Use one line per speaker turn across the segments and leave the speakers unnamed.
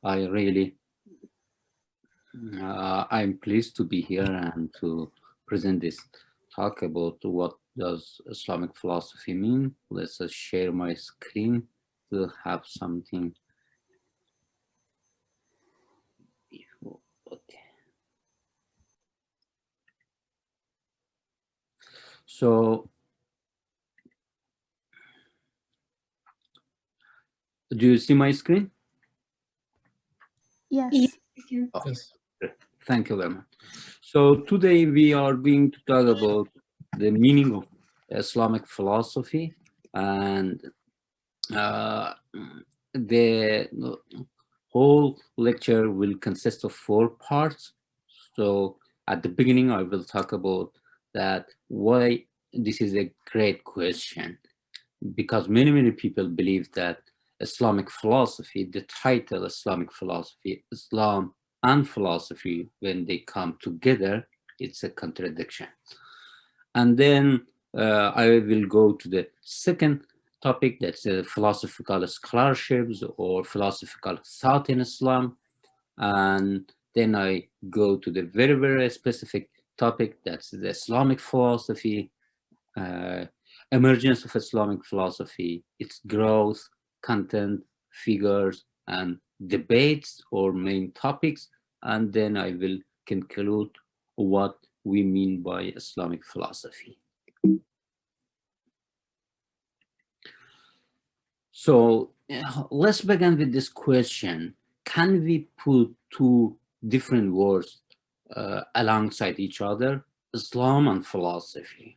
I really, I'm pleased to be here and to present this talk about what does Islamic philosophy mean. Let's just share my screen to have something before. Okay. So, do you see my screen?
Yes.
Oh, great. Thank you very much. So today we are going to talk about the meaning of Islamic philosophy, and the whole lecture will consist of 4 parts. So at the beginning, I will talk about that why this is a great question, because many people believe that Islamic philosophy, the title Islamic philosophy, Islam and philosophy, when they come together, it's a contradiction. And then I will go to the second topic, that's philosophical scholarships or philosophical thought in Islam. And then I go to the very specific topic, that's the Islamic philosophy, emergence of Islamic philosophy, its growth, content, figures, and debates or main topics. And then I will conclude what we mean by Islamic philosophy. So let's begin with this question. Can we put two different words alongside each other, Islam and philosophy?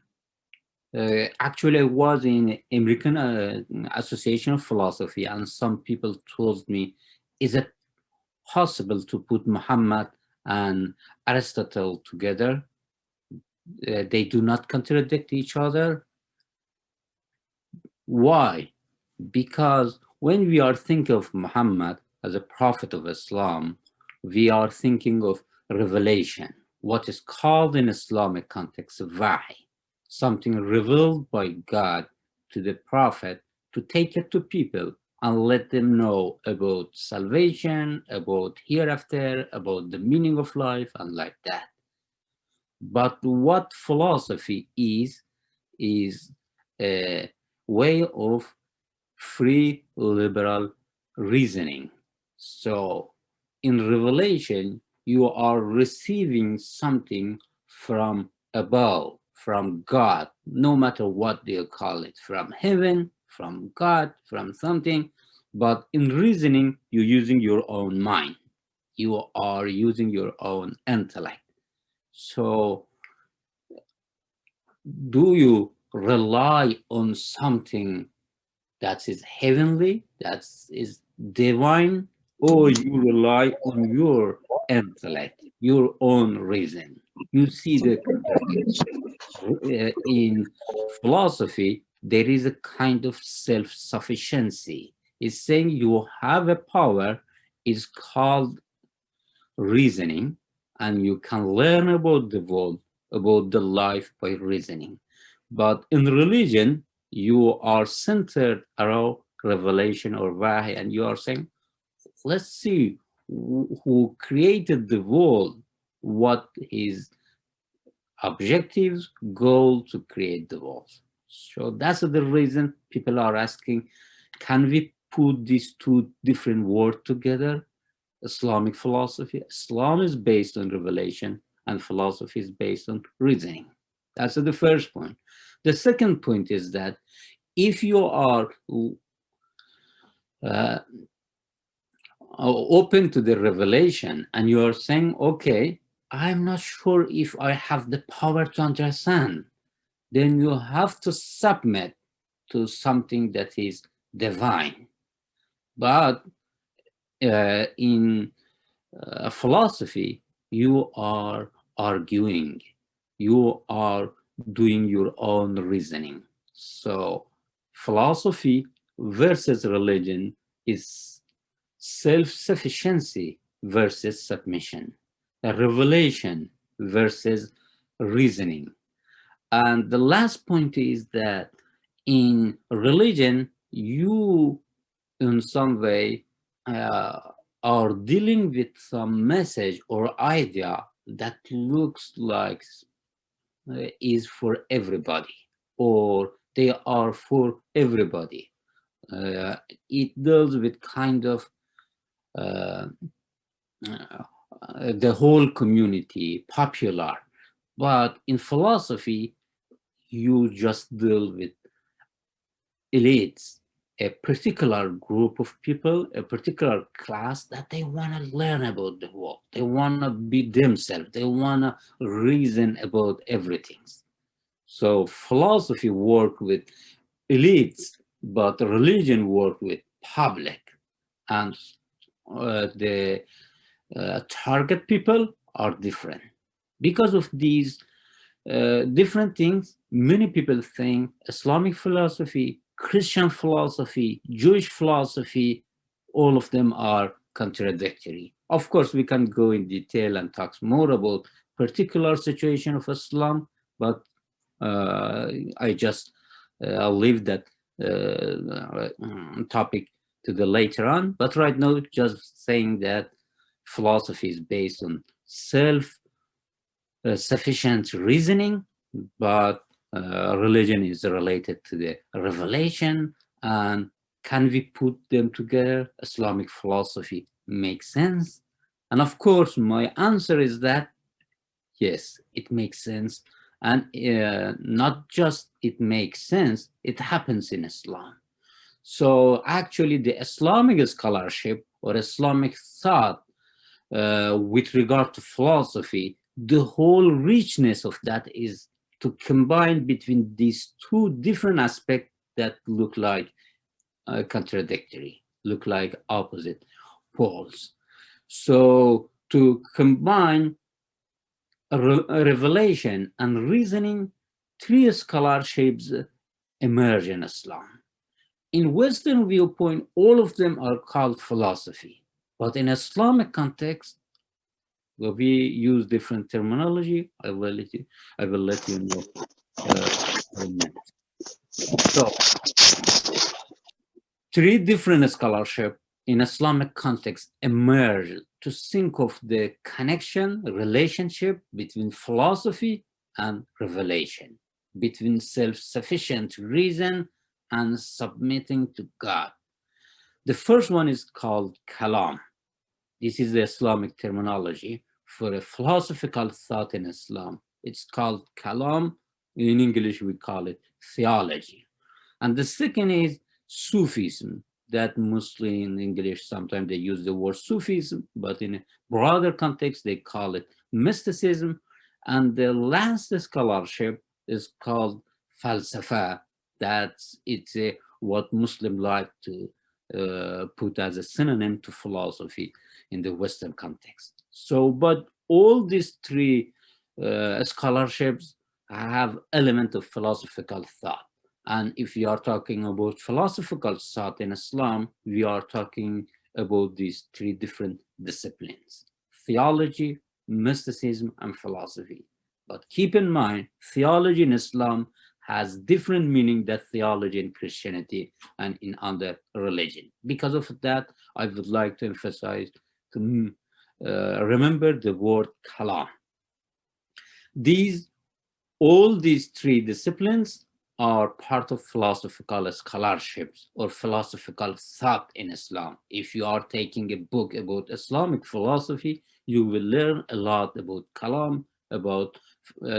Actually, I was in American Association of Philosophy, and some people told me, is it possible to put Muhammad and Aristotle together? They do not contradict each other. Why? Because when we are thinking of Muhammad as a prophet of Islam, we are thinking of revelation, what is called in Islamic context wahy, something revealed by God to the prophet to take it to people and let them know about salvation, about hereafter, about the meaning of life, and like that. But what philosophy is a way of free liberal reasoning. So in revelation, you are receiving something from above, from God, no matter what they call it, from heaven, from God, from something. But in reasoning, you're using your own mind. You are using your own intellect. So do you rely on something that is heavenly, that is divine, or you rely on your intellect, your own reason? You see the contradiction. In philosophy, there is a kind of self-sufficiency. It's saying you have a power, it's called reasoning, and you can learn about the world, about the life by reasoning. But in religion, you are centered around revelation or wahy, and you are saying, let's see who created the world, what his objectives, goal to create the world. So that's the reason people are asking, can we put these two different words together? Islamic philosophy. Islam is based on revelation, and philosophy is based on reasoning. That's the first point. The second point is that if you are open to the revelation and you are saying, okay, I'm not sure if I have the power to understand, then you have to submit to something that is divine. But in philosophy, you are arguing, you are doing your own reasoning. So philosophy versus religion is self-sufficiency versus submission, a revelation versus reasoning. And the last point is that in religion, you in some way are dealing with some message or idea that looks like is for everybody, or they are for everybody. It deals with kind of uh, the whole community, popular. But in philosophy, you just deal with elites, a particular group of people, a particular class that they want to learn about the world. They want to be themselves. They want to reason about everything. So philosophy work with elites, but religion work with public. And the target people are different. Because of these different things, many people think Islamic philosophy, Christian philosophy, Jewish philosophy, all of them are contradictory. Of course, we can go in detail and talk more about particular situation of Islam, but I just I'll leave that topic to the later on. But right now, just saying that philosophy is based on self-sufficient reasoning, but religion is related to the revelation. And can we put them together? Islamic philosophy makes sense. And of course, my answer is that yes, it makes sense. And not just it makes sense, it happens in Islam. So actually the Islamic scholarship or Islamic thought with regard to philosophy, the whole richness of that is to combine between these two different aspects that look like contradictory, look like opposite poles. So to combine revelation and reasoning, three scholarships emerge in Islam. In Western viewpoint, all of them are called philosophy, but in Islamic context, where we use different terminology, I will let you know in a minute. So, three different scholarships in Islamic context emerge to think of the connection, relationship between philosophy and revelation, between self-sufficient reason and submitting to God. The first one is called kalam. This is the Islamic terminology for a philosophical thought in Islam. It's called kalam. In English, we call it theology. And the second is Sufism. That mostly in English, sometimes they use the word Sufism, but in a broader context, they call it mysticism. And the last scholarship is called falsafa. It's what Muslims like to put as a synonym to philosophy in the Western context. So, but all these three scholarships have element of philosophical thought. And if we are talking about philosophical thought in Islam, we are talking about these three different disciplines: theology, mysticism, and philosophy. But keep in mind, theology in Islam has different meaning than theology in Christianity and in other religion. Because of that, I would like to emphasize to remember the word kalam. All these three disciplines are part of philosophical scholarships or philosophical thought in Islam. If you are taking a book about Islamic philosophy, you will learn a lot about kalam, about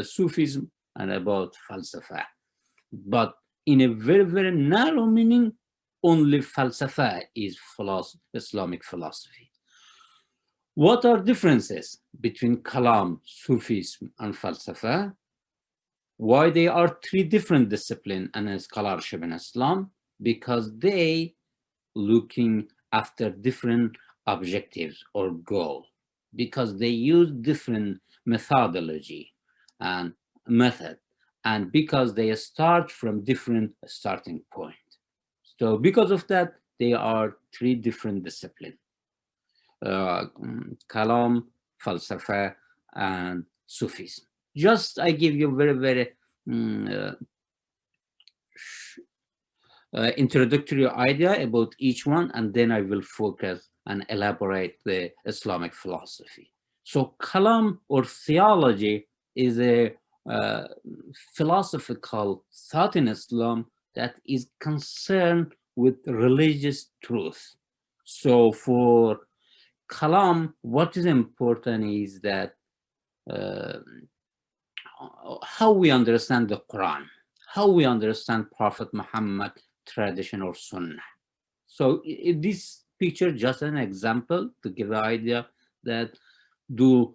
Sufism, and about falsafa. But in a very, very narrow meaning, only falsafa is Islamic philosophy. What are differences between kalam, Sufism, and falsafa? Why they are three different disciplines and scholarship in Islam? Because they looking after different objectives or goal, because they use different methodology and method, and because they start from different starting point. So because of that, they are three different disciplines: kalam, falsafa, and Sufism. Just I give you very, very introductory idea about each one, and then I will focus and elaborate the Islamic philosophy. So kalam or theology is a philosophical thought in Islam that is concerned with religious truth. So for kalam, what is important is that how we understand the Quran, how we understand Prophet Muhammad, tradition or Sunnah. So this picture just an example to give the idea that do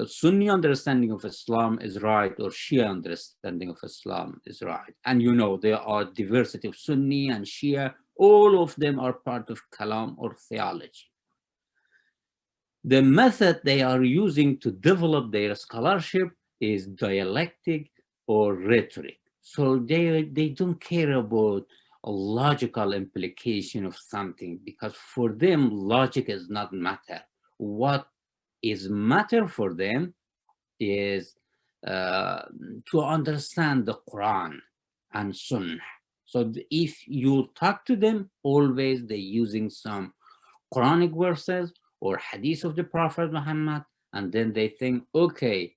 Sunni understanding of Islam is right or Shia understanding of Islam is right. And you know, there are diversity of Sunni and Shia, all of them are part of kalam or theology. The method they are using to develop their scholarship is dialectic or rhetoric. So they don't care about a logical implication of something, because for them, logic is not matter. What is matter for them is to understand the Quran and Sunnah. So if you talk to them, always they're using some Quranic verses or hadith of the Prophet Muhammad, and then they think, okay,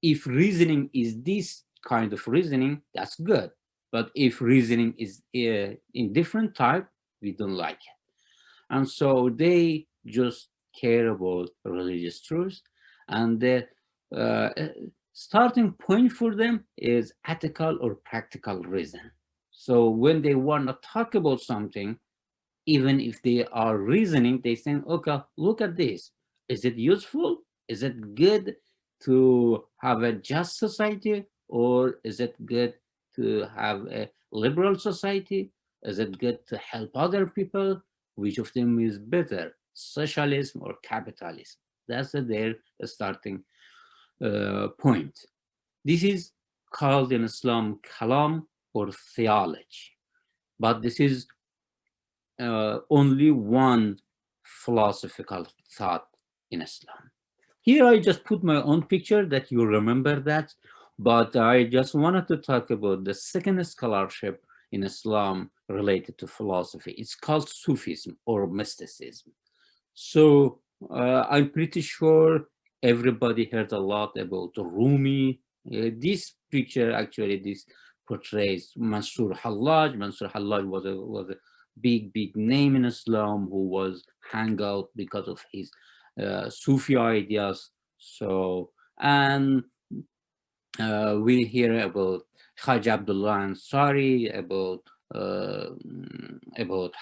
if reasoning is this kind of reasoning, that's good. But if reasoning is in different type, we don't like it. And so they just care about religious truths, and the starting point for them is ethical or practical reason. So when they want to talk about something, even if they are reasoning, they say, okay, look at this. Is it useful? Is it good to have a just society? Or is it good to have a liberal society? Is it good to help other people? Which of them is better, socialism or capitalism? That's their starting point. This is called in Islam kalam or theology. But this is only one philosophical thought in Islam. Here I just put my own picture that you remember that, but I just wanted to talk about the second scholarship in Islam related to philosophy. It's called Sufism or mysticism. So I'm pretty sure everybody heard a lot about Rumi. This picture actually this portrays Mansur Hallaj. Mansur Hallaj was a big name in Islam who was hung out because of his Sufi ideas. So, and we hear about Haj Abdullah Ansari, about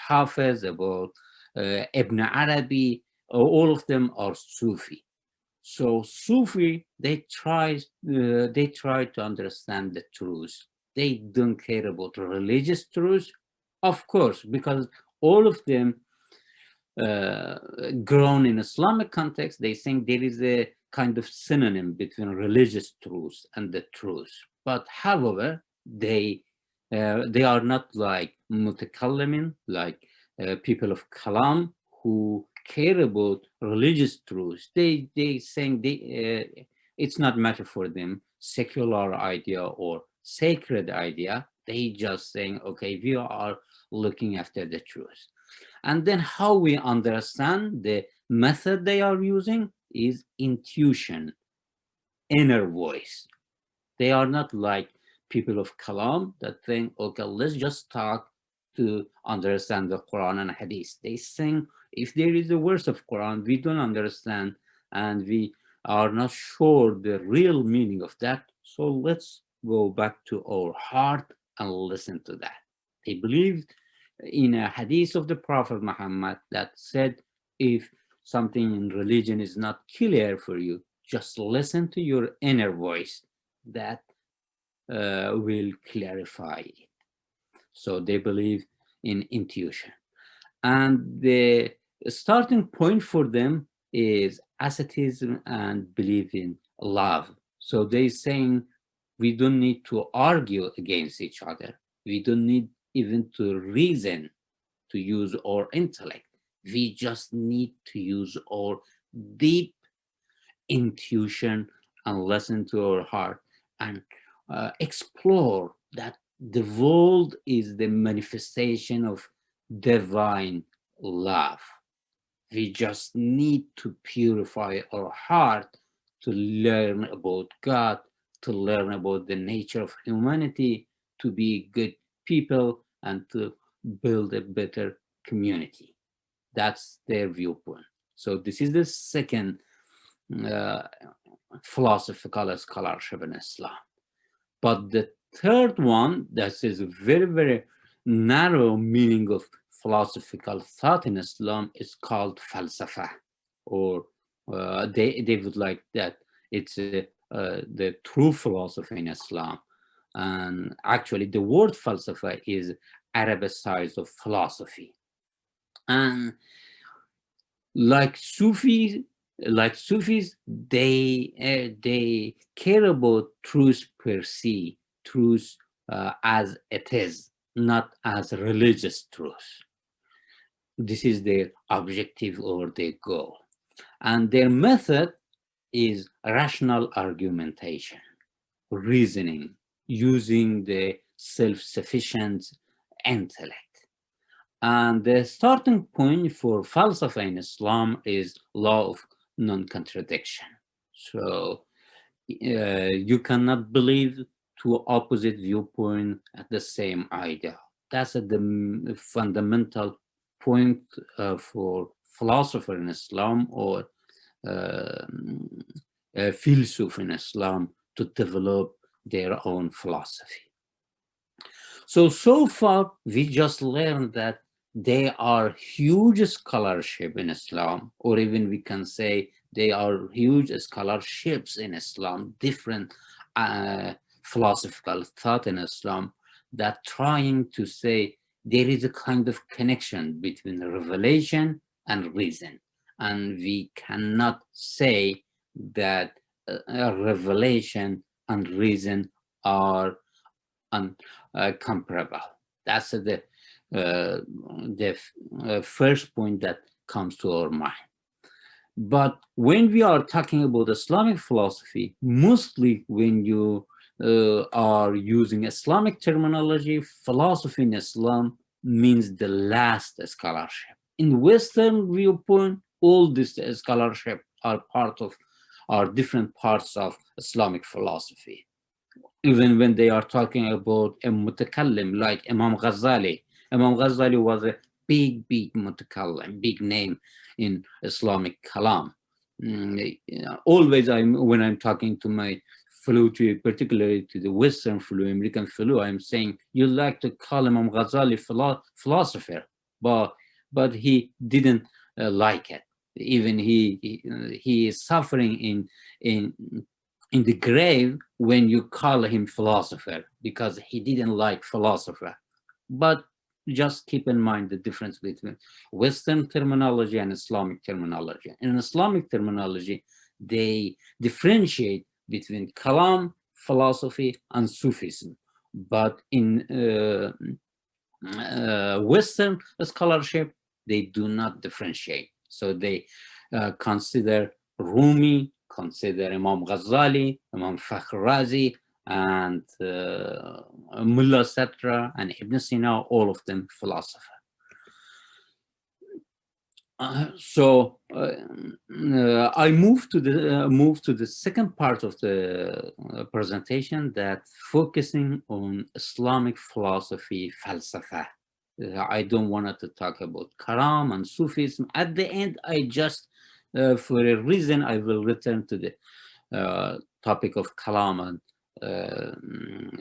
Hafiz, about Ibn Arabi. All of them are Sufi. So Sufi, they try to understand the truth. They don't care about religious truth, of course, because all of them grown in Islamic context. They think there is a kind of synonym between religious truth and the truth. But however, they are not like mutakallimin, like people of kalam who care about religious truths. They think it's not matter for them secular idea or sacred idea. They just saying, okay, we are looking after the truth. And then how we understand the method they are using is intuition, inner voice. They are not like people of kalam that think, okay, let's just talk to understand the Quran and Hadith. They think if there is a verse of Quran we don't understand and we are not sure the real meaning of that, so let's go back to our heart and listen to that. They believe in a hadith of the Prophet Muhammad that said, if something in religion is not clear for you, just listen to your inner voice that will clarify it. So they believe in intuition. And the starting point for them is asceticism and belief in love. So they're saying we don't need to argue against each other. We don't need even to reason to use our intellect. We just need to use our deep intuition and listen to our heart and explore that the world is the manifestation of divine love. We just need to purify our heart to learn about God, to learn about the nature of humanity, to be good people, and to build a better community. That's their viewpoint. So this is the second philosophical scholarship in Islam. But the third one, that is a very, very narrow meaning of philosophical thought in Islam, is called falsafa, or they would like that it's the true philosophy in Islam. And actually, the word falsafa is Arabicized of philosophy. And like Sufis, they care about truth per se, truth as it is, not as religious truth. This is their objective or their goal. And their method is rational argumentation, reasoning, using the self-sufficient intellect. And the starting point for falsafa in Islam is law of non-contradiction. So you cannot believe two opposite viewpoints at the same idea. That's the fundamental point for philosopher in Islam, or philosopher in Islam, to develop their own philosophy. So far, we just learned that they are huge scholarship in Islam, or even we can say they are huge scholarships in Islam, different philosophical thought in Islam, that trying to say there is a kind of connection between revelation and reason. And we cannot say that revelation and reason are comparable. That's the first point that comes to our mind. But when we are talking about Islamic philosophy, mostly when you are using Islamic terminology, philosophy in Islam means the last scholarship. In Western viewpoint, all this scholarship are different parts of Islamic philosophy. Even when they are talking about a mutakallim like Imam Ghazali. Imam Ghazali was a big mutakallim, big name in Islamic kalam. Always when I'm talking to my fellow, particularly to the Western fellow, American fellow, I'm saying, you like to call Imam Ghazali philosopher, but he didn't like it. Even he is suffering in the grave when you call him philosopher, because he didn't like philosopher. But just keep in mind the difference between Western terminology and Islamic terminology. In Islamic terminology, they differentiate between kalam, philosophy, and Sufism. But in Western scholarship, they do not differentiate. So they consider Rumi, consider Imam Ghazali, Imam Fakhr Razi, and Mullah Sadra and Ibn Sina, all of them philosophers. So I move to the second part of the presentation, that focusing on Islamic philosophy, falsafa. I don't want to talk about Karam and Sufism. At the end, I just, for a reason, I will return to the topic of Kalam and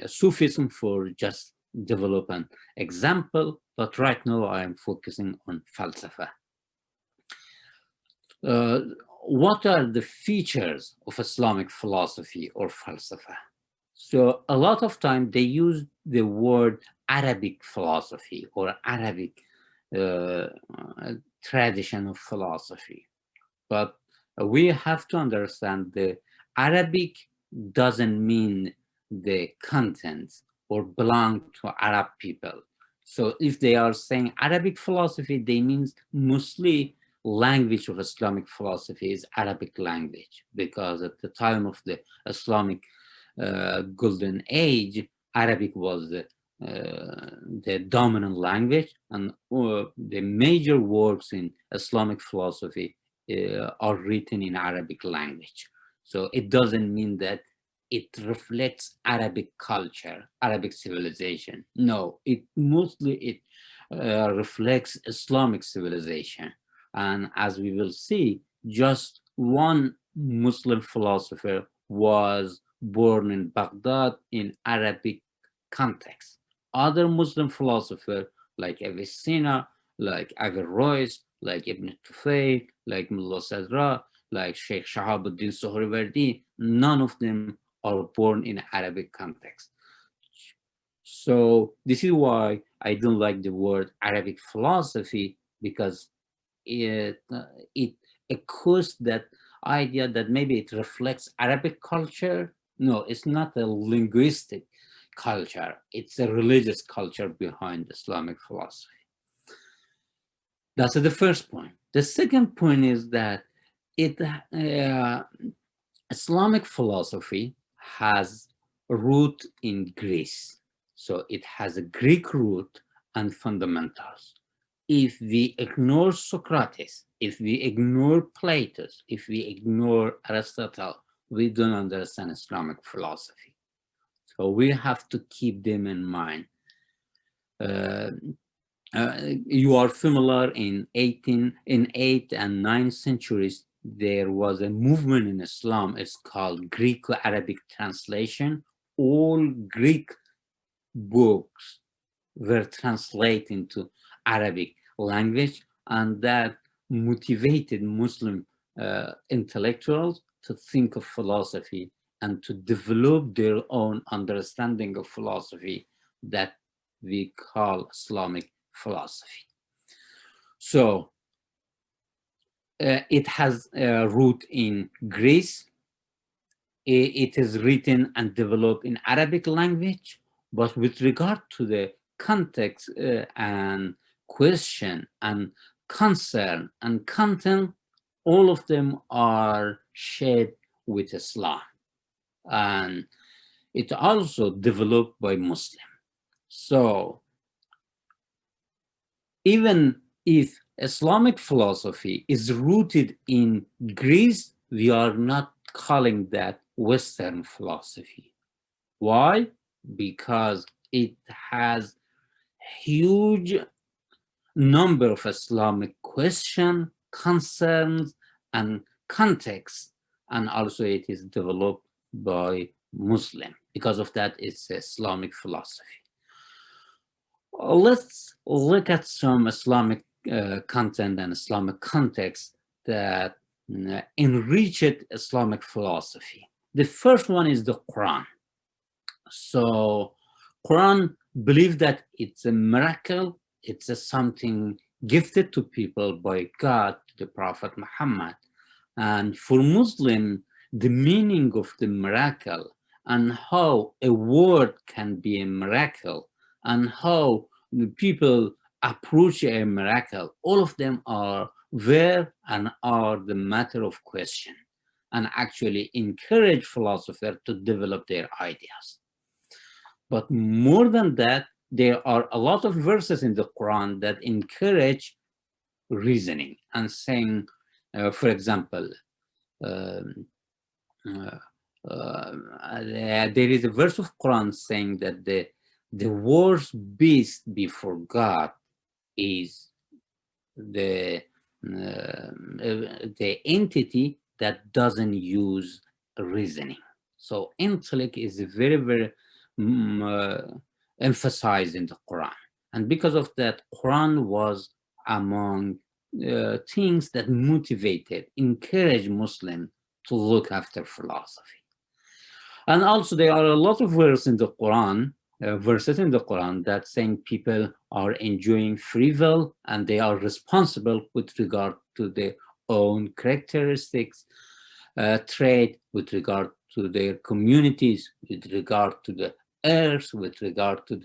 Sufism for just develop an example. But right now, I am focusing on falsafa. What are the features of Islamic philosophy or falsafa? So a lot of time they use the word Arabic philosophy or Arabic tradition of philosophy. But we have to understand the Arabic doesn't mean the content or belong to Arab people. So if they are saying Arabic philosophy, they means mostly language of Islamic philosophy is Arabic language, because at the time of the Islamic golden age, Arabic was the the dominant language, and the major works in Islamic philosophy are written in Arabic language. So it doesn't mean that it reflects Arabic culture, Arabic civilization. No, it mostly reflects Islamic civilization. And as we will see, just one Muslim philosopher was born in Baghdad in Arabic context. Other Muslim philosophers like Avicenna, like Averroes, like Ibn Tufayl, like Mullah Sadra, like Sheikh Shahabuddin Sohrawardi, none of them are born in Arabic context. So this is why I don't like the word Arabic philosophy, because it echoes that idea that maybe it reflects Arabic culture. No, it's not a linguistic culture. It's a religious culture behind Islamic philosophy. That's the first point. The second point is that Islamic philosophy has a root in Greece. So it has a Greek root and fundamentals. If we ignore Socrates, if we ignore Plato, if we ignore Aristotle, we don't understand Islamic philosophy. So we have to keep them in mind. You are familiar in 8th and 9th centuries, there was a movement in Islam. It's called Greco-Arabic translation. All Greek books were translated into Arabic language, and that motivated Muslim intellectuals to think of philosophy and to develop their own understanding of philosophy that we call Islamic philosophy. So it has a root in Greece. It is written and developed in Arabic language, but with regard to the context and question and concern and content, all of them are shared with Islam. And it also developed by Muslim. So even if Islamic philosophy is rooted in Greece, we are not calling that Western philosophy. Why? Because it has huge number of Islamic questions, concerns, and contexts, and also it is developed by Muslim. Because of that, it's Islamic philosophy. Let's look at some Islamic content and Islamic context that enriched Islamic philosophy. The first one is the Quran. So Quran believes that it's a miracle, it's something gifted to people by God, the Prophet Muhammad. And for Muslim, the meaning of the miracle and how a word can be a miracle and how the people approach a miracle, all of them are where and are the matter of question, and actually encourage philosophers to develop their ideas. But more than that, there are a lot of verses in the Quran that encourage reasoning and saying, for example, there is a verse of Quran saying that the worst beast before God is the entity that doesn't use reasoning. So intellect is very, very emphasized in the Quran. And because of that, Quran was among things that motivated, encouraged Muslims to look after philosophy. And also there are a lot of verses in the Quran that saying people are enjoying free will and they are responsible with regard to their own characteristics, trait, with regard to their communities, with regard to the earth, with regard to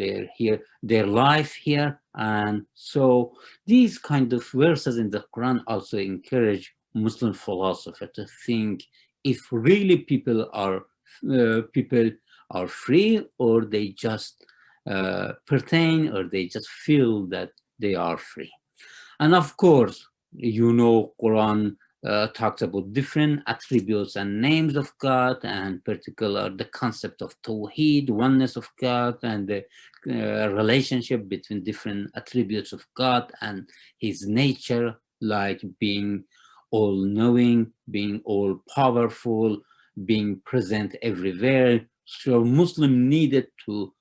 their life here. And so these kind of verses in the Quran also encourage Muslim philosophers to think if really people are free, or they just pertain, or they just feel that they are free. And of course, Quran talks about different attributes and names of God, and particular the concept of Tawheed, oneness of God, and the relationship between different attributes of God and his nature, like being all-knowing, being all-powerful, being present everywhere. So Muslim needed to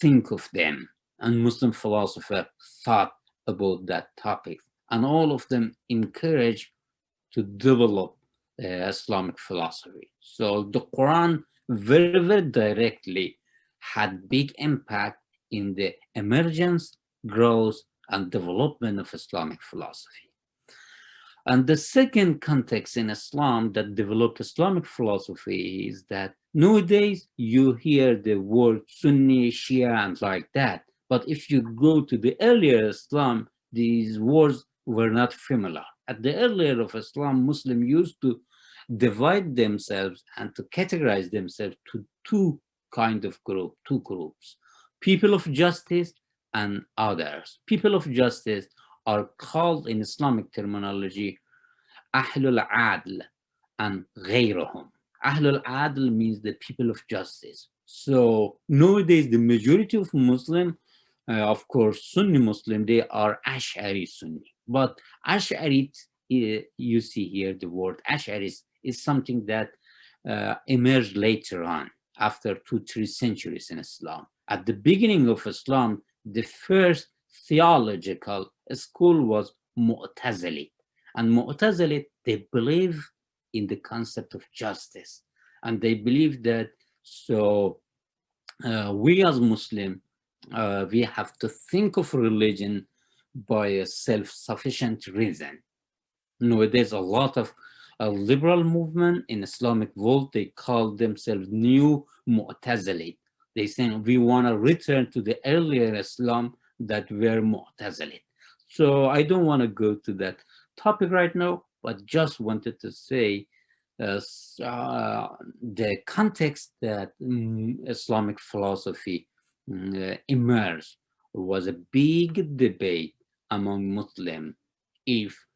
think of them, and Muslim philosopher thought about that topic, and all of them encourage to develop Islamic philosophy. So the Quran very, very directly had big impact in the emergence, growth, and development of Islamic philosophy. And the second context in Islam that developed Islamic philosophy is that nowadays you hear the word Sunni, Shia, and like that. But if you go to the earlier Islam, these words were not familiar. At the earlier of Islam, Muslims used to divide themselves and to categorize themselves to two groups: people of justice and others. People of justice are called in Islamic terminology Ahlul Adl and غيرهم. Ahlul Adl means the people of justice. So nowadays, the majority of Muslim, of course, Sunni Muslim, they are Ash'ari Sunni. But Ash'ari, you see here the word Ash'ari is something that emerged later on, after 2-3 centuries in Islam. At the beginning of Islam, the first theological school was Mu'tazili. And Mu'tazili, they believe in the concept of justice. And they believe that, so we as Muslim, we have to think of religion by a self-sufficient reason. There's a lot of liberal movement in Islamic world. They call themselves New Mu'tazili. They say we want to return to the earlier Islam that were Mu'tazili. So I don't want to go to that topic right now, but just wanted to say the context that Islamic philosophy emerged was a big debate among Muslims if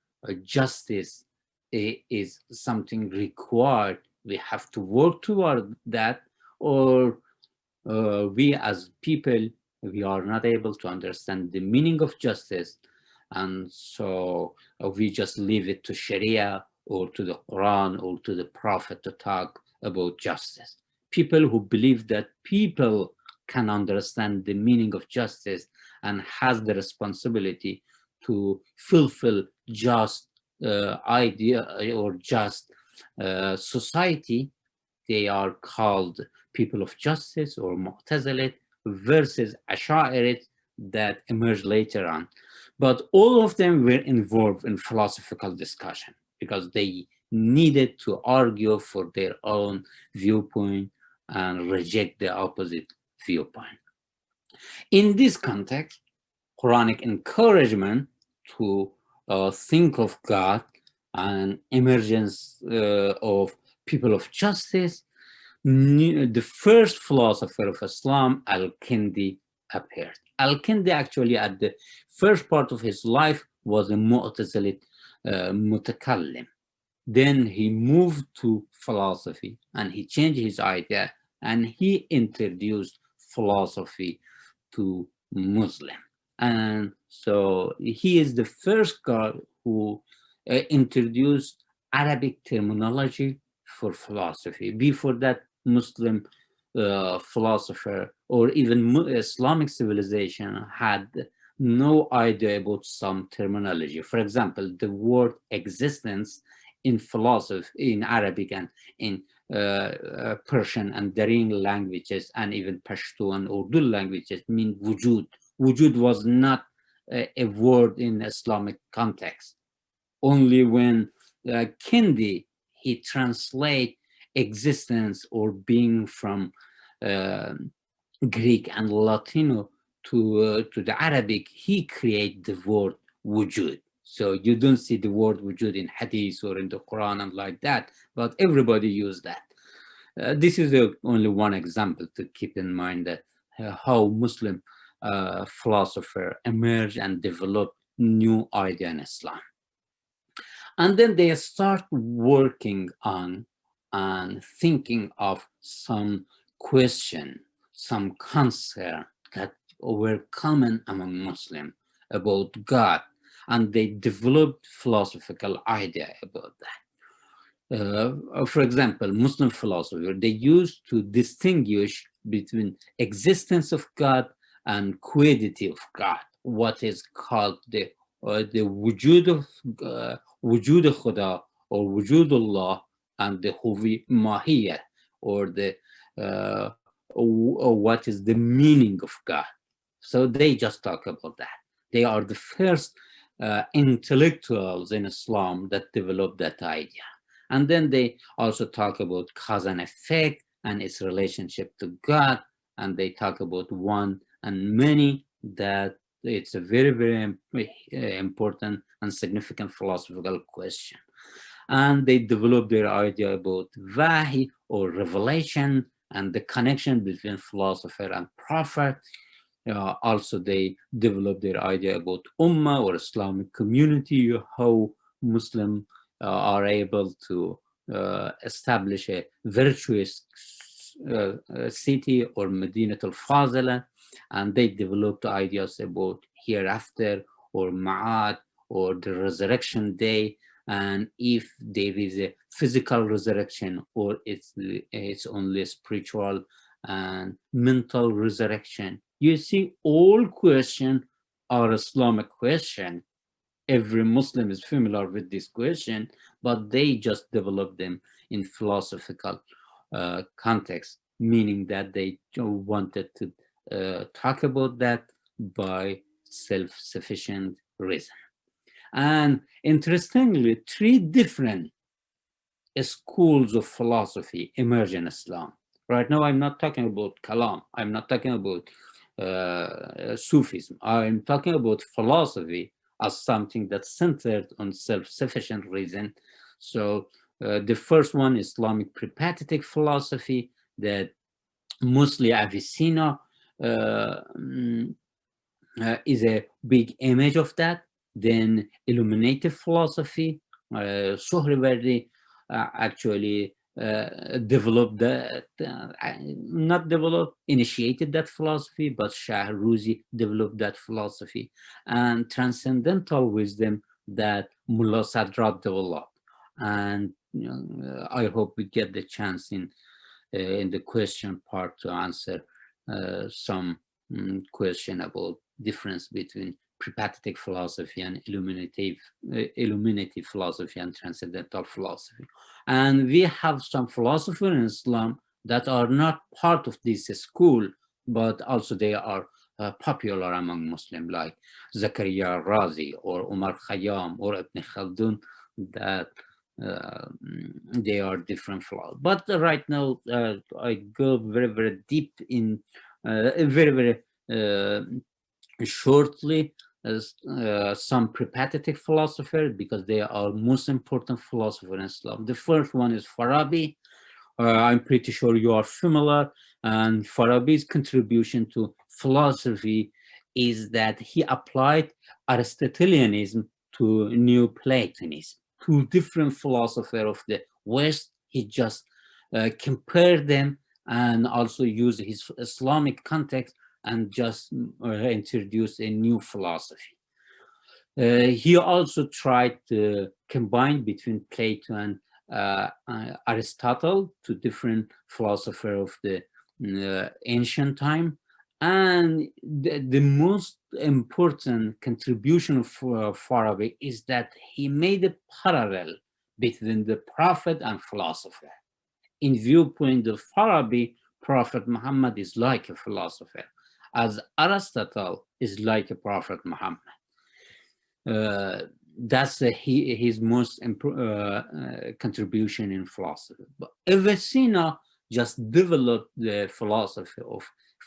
justice is something required, we have to work toward that, or we as people, we are not able to understand the meaning of justice, and so we just leave it to Sharia or to the Quran or to the Prophet to talk about justice. People who believe that people can understand the meaning of justice and has the responsibility to fulfill just idea or just society, they are called people of justice or Mu'tazilit, versus Ash'arites that emerged later on. But all of them were involved in philosophical discussion because they needed to argue for their own viewpoint and reject the opposite viewpoint. In this context, Quranic encouragement to think of God and emergence of people of justice, the first philosopher of Islam, Al-Kindi, appeared. Al-Kindi actually at the first part of his life was a Mu'tazili mutakallim. Then he moved to philosophy and he changed his idea and he introduced philosophy to Muslim. And so he is the first guy who introduced Arabic terminology for philosophy. Before that, Muslim philosopher or even Islamic civilization had no idea about some terminology. For example, the word existence in philosophy, in Arabic and in Persian and Daryan languages, and even Pashto and Urdu languages, mean wujud. Wujud was not a word in Islamic context. Only when Kindi, he translate existence or being from Greek and Latino to the Arabic, he create the word wujud. So you don't see the word wujud in Hadith or in the Quran and like that, but everybody use that. This is only one example to keep in mind that how Muslim philosopher emerge and develop new idea in Islam. And then they start working on and thinking of some question, some concern that were common among Muslims about God, and they developed philosophical idea about that. For example, Muslim philosophers, they used to distinguish between existence of God and quiddity of God, what is called the wujud of wujud Khuda or wujudullah, and the huvi mahiyya, or the or what is the meaning of God. So they just talk about that. They are the first intellectuals in Islam that developed that idea. And then they also talk about cause and effect and its relationship to God. And they talk about one and many, that it's a very, very important and significant philosophical question. And they develop their idea about wahi or revelation and the connection between philosopher and prophet. Also, they develop their idea about ummah or Islamic community, how Muslim are able to establish a virtuous city or Madinatul Fazila, and they developed ideas about hereafter or Ma'ad or the resurrection day, and if there is a physical resurrection or it's only spiritual and mental resurrection. You see, all questions are Islamic question. Every Muslim is familiar with this question, but they just develop them in philosophical context, meaning that they wanted to talk about that by self-sufficient reason. And interestingly, 3 different schools of philosophy emerge in Islam. Right now, I'm not talking about Kalam. I'm not talking about Sufism. I'm talking about philosophy as something that's centered on self-sufficient reason. So the first one, Islamic prepathetic philosophy, that mostly Avicenna is a big image of that. Then illuminative philosophy, Sohrawardi actually developed that, not developed, initiated that philosophy, but Shahruzi developed that philosophy. And transcendental wisdom that Mullah Sadrat developed. And I hope we get the chance in the question part to answer some question about difference between prepathetic philosophy and illuminative philosophy and transcendental philosophy. And we have some philosophers in Islam that are not part of this school, but also they are popular among Muslims, like Zakaria Razi or Umar Khayyam or Ibn Khaldun, that they are different philosophers. But right now, I go very, very deep in, very, very shortly, some prepathetic philosophers, because they are most important philosophers in Islam. The first one is Farabi. I'm pretty sure you are familiar. And Farabi's contribution to philosophy is that he applied Aristotelianism to Neoplatonism. 2 different philosophers of the West. He just compared them and also used his Islamic context and just introduce a new philosophy. He also tried to combine between Plato and Aristotle, 2 different philosophers of the ancient time. And the most important contribution of Farabi is that he made a parallel between the prophet and philosopher. In viewpoint of Farabi, Prophet Muhammad is like a philosopher, as Aristotle is like a Prophet Muhammad. That's his most contribution in philosophy. But Avicenna just developed the philosophy of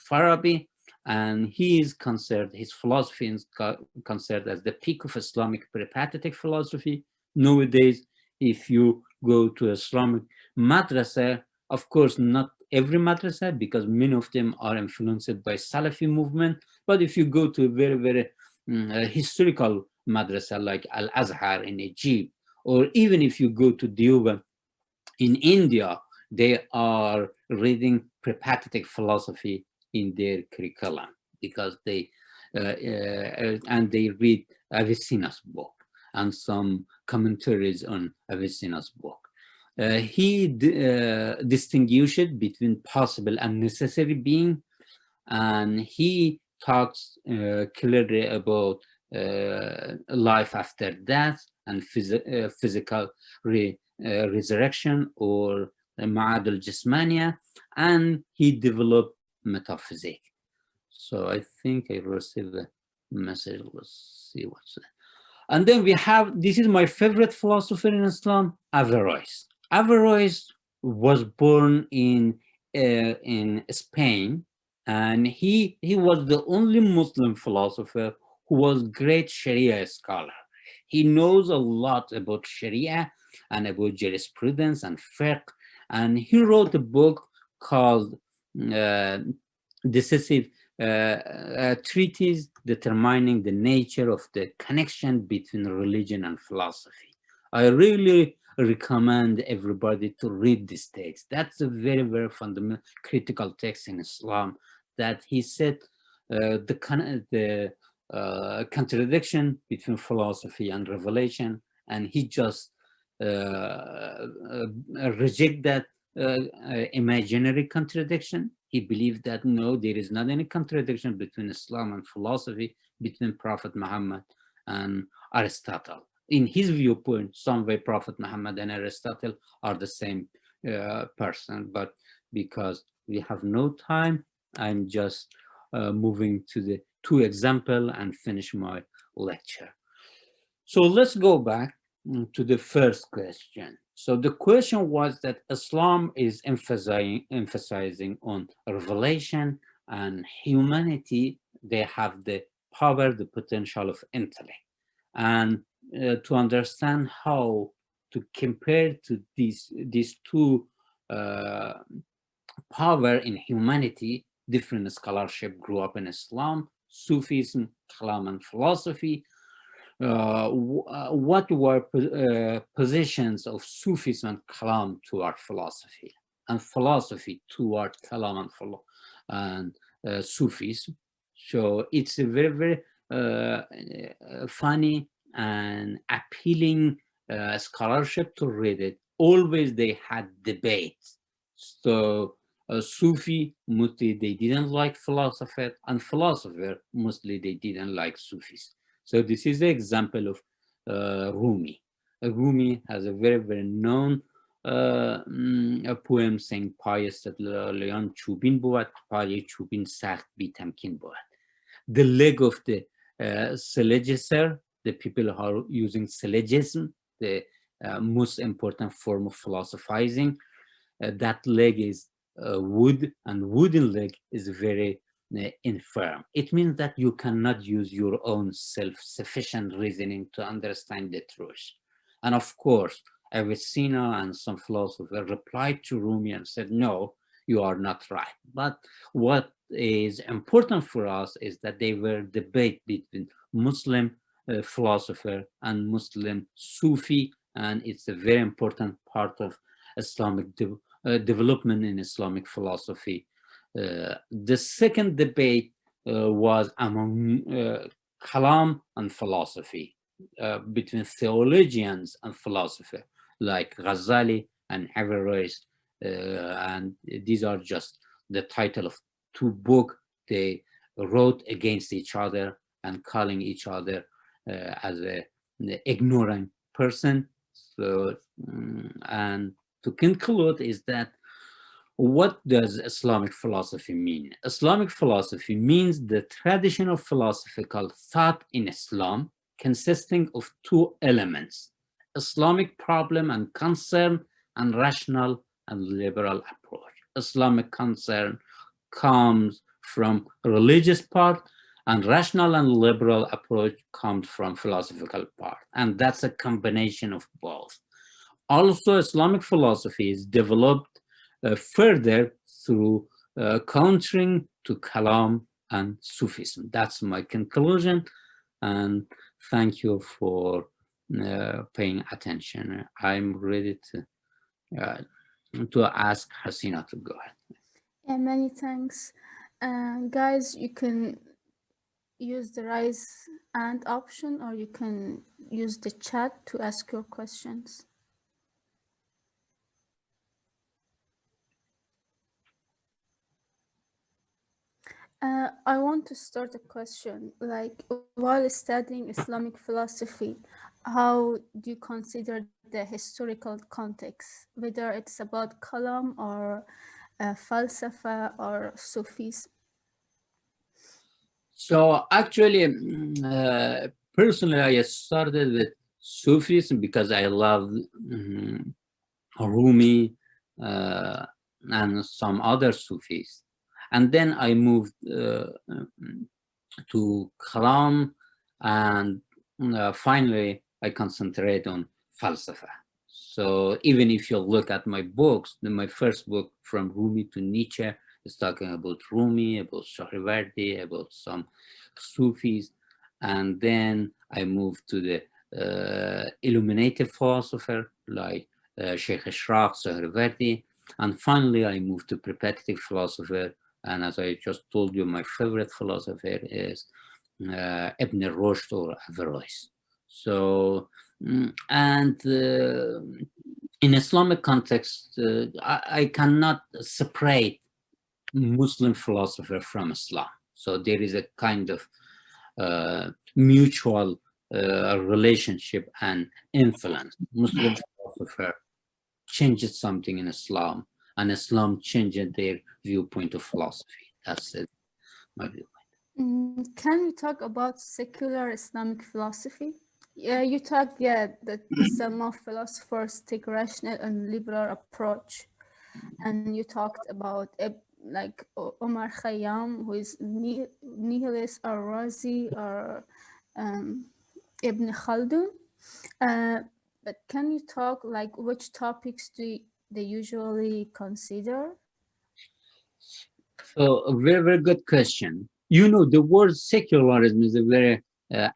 Farabi, and he is considered, his philosophy is considered as the peak of Islamic prepathetic philosophy. Nowadays, if you go to Islamic madrasa, of course, not every madrasa, because many of them are influenced by Salafi movement. But if you go to a very, very historical madrasa like Al-Azhar in Egypt, or even if you go to Deoband in India, they are reading preparative philosophy in their curriculum, because they and they read Avicenna's book and some commentaries on Avicenna's book. He distinguished between possible and necessary being, and he talks clearly about life after death and physical resurrection, or Ma'ad al-Jismania, and he developed metaphysics. So I think I received a message. Let's see what's that. And then we have, this is my favorite philosopher in Islam, Averroes. Averroes was born in Spain, and he was the only Muslim philosopher who was great Sharia scholar. He knows a lot about Sharia and about jurisprudence and fiqh, and he wrote a book called Decisive Treatise Determining the Nature of the Connection Between Religion and Philosophy. I really recommend everybody to read this text. That's a very, very fundamental, critical text in Islam, that he said the contradiction between philosophy and revelation, and he just reject that imaginary contradiction. He believed that no, there is not any contradiction between Islam and philosophy, between Prophet Muhammad and Aristotle. In his viewpoint, some way Prophet Muhammad and Aristotle are the same person, but because we have no time, I'm just moving to the two examples and finish my lecture. So let's go back to the first question. So the question was that Islam is emphasizing on revelation, and humanity, they have the power, the potential of intellect. And to understand how to compare to these two power in humanity, different scholarship grew up in Islam, Sufism, Kalam, and philosophy. What were positions of Sufism and Kalam toward philosophy, and philosophy toward Kalam and Sufism? So it's a very, very funny and appealing scholarship to read it. Always they had debates. So Sufi, mostly they didn't like philosopher, and philosopher, mostly they didn't like Sufis. So this is an example of Rumi. Rumi has a very, very known a poem saying پای استدلالیان چوبین بود، پای چوبین سخت بی تمکین بود. The leg of the syllogister, the people who are using syllogism, the most important form of philosophizing, that leg is wood, and wooden leg is very infirm. It means that you cannot use your own self-sufficient reasoning to understand the truth. And of course, Avicenna and some philosophers replied to Rumi and said, no, you are not right. But what is important for us is that they were debate between Muslim philosopher and Muslim Sufi, and it's a very important part of Islamic development in Islamic philosophy. The second debate was among Kalam and philosophy, between theologians and philosophers like Ghazali and Averroes, and these are just the title of two books they wrote against each other and calling each other as an ignorant person. So, and to conclude is that, what does Islamic philosophy mean? Islamic philosophy means the tradition of philosophical thought in Islam consisting of two elements: Islamic problem and concern, and rational and liberal approach. Islamic concern comes from religious part, and rational and liberal approach comes from philosophical part. And that's a combination of both. Also, Islamic philosophy is developed further through countering to Kalam and Sufism. That's my conclusion, and thank you for paying attention. I'm ready to ask Hasina to go ahead.
Yeah, many thanks. Guys, you can use the raise hand option or you can use the chat to ask your questions. I want to start a question. Like, while studying Islamic philosophy, how do you consider the historical context, whether it's about Kalam or Falsafa or Sufis?
So actually, personally, I started with Sufism because I love Rumi and some other Sufis. And then I moved to Kalam, and finally I concentrate on Falsafa. So even if you look at my books, my first book, From Rumi to Nietzsche, is talking about Rumi, about Shahrivardi, about some Sufis. And then I moved to the illuminated philosopher like Sheikh Ashraf, Shahrivardi. And finally, I moved to preparative philosopher. And as I just told you, my favorite philosopher is Ibn Rushd or Averroes. So, and in Islamic context, I cannot separate Muslim philosopher from Islam. So there is a kind of mutual relationship and influence. Muslim philosopher changes something in Islam, and Islam changed their viewpoint of philosophy. That's it, my view.
Can we talk about secular Islamic philosophy? Yeah, you talked, that some of philosophers take rational and liberal approach, and you talked about like Omar Khayyam, who is nihilist, or Razi, or Ibn Khaldun. But can you talk like which topics they usually consider?
So a very, very good question. You know, the word secularism is a very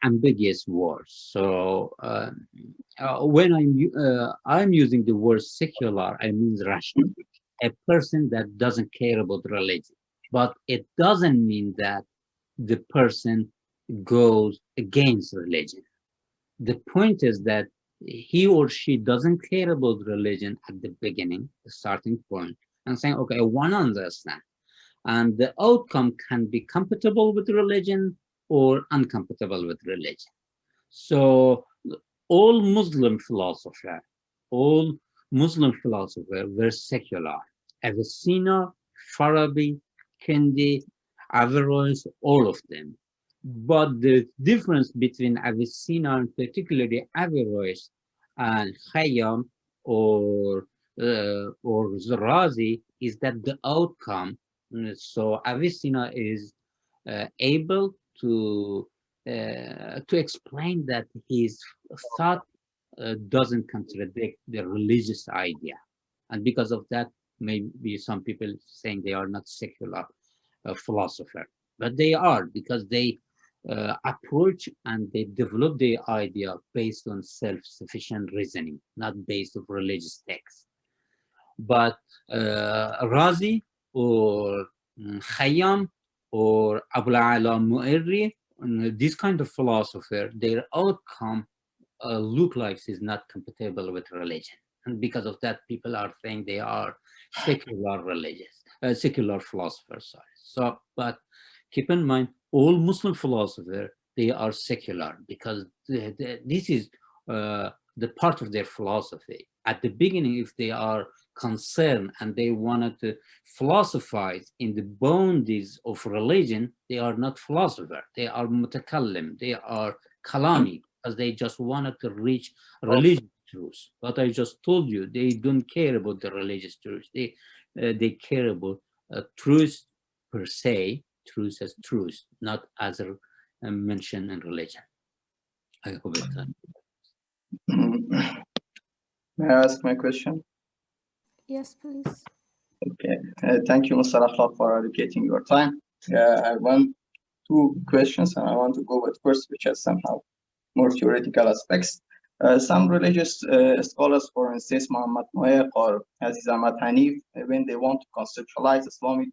ambiguous word. So when I'm using the word secular, I mean rational, a person that doesn't care about religion. But it doesn't mean that the person goes against religion. The point is that he or she doesn't care about religion at the beginning, the starting point, and saying, okay, I want to understand. And the outcome can be compatible with religion or incompatible with religion. So all Muslim philosophers, all Muslim philosophers were secular. Avicenna, Farabi, Kendi, Averroes, all of them. But the difference between Avicenna and particularly Averroes and Khayyam or Razi is that the outcome. So Avicenna is able to explain that his thought doesn't contradict the religious idea, and because of that, maybe some people saying they are not secular philosopher, but they are because they approach and they develop the idea based on self-sufficient reasoning, not based on religious texts. But Razi or Khayyam or Abu Ala Mu'irri, this kind of philosopher, their outcome look like is not compatible with religion. And because of that, people are saying they are secular religious, secular philosophers. Sorry. So, but keep in mind, all Muslim philosophers, they are secular because this is the part of their philosophy. At the beginning, if they are concerned and they wanted to philosophize in the boundaries of religion, they are not philosophers. They are mutakallim. They are kalami, because they just wanted to reach religious truth. But I just told you, they don't care about the religious truth. They care about truth per se, truth as truth, not as mentioned in religion. I hope it.
May I ask my question?
Yes, please.
Okay. Thank you, Mr. Akhlaq, for allocating your time. I want two questions, and I want to go with first, which has somehow more theoretical aspects. Some religious scholars, for instance, Muhammad Noer or Aziz Ahmad Hanif, when they want to conceptualize Islamic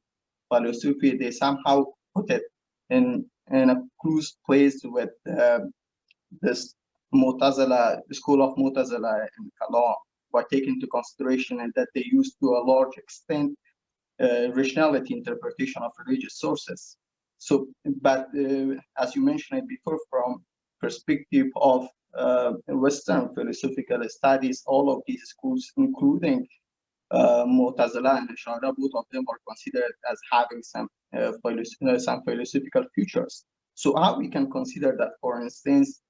philosophy, they somehow put it in a close place with this Mu'tazila, school of Mu'tazila in Kalam, by taking into consideration and that they use to a large extent rationality interpretation of religious sources. So, but as you mentioned it before, from perspective of Western philosophical studies, all of these schools, including Mu'tazila and Ash'ari, both of them are considered as having some philosophical features. So how we can consider that, for instance,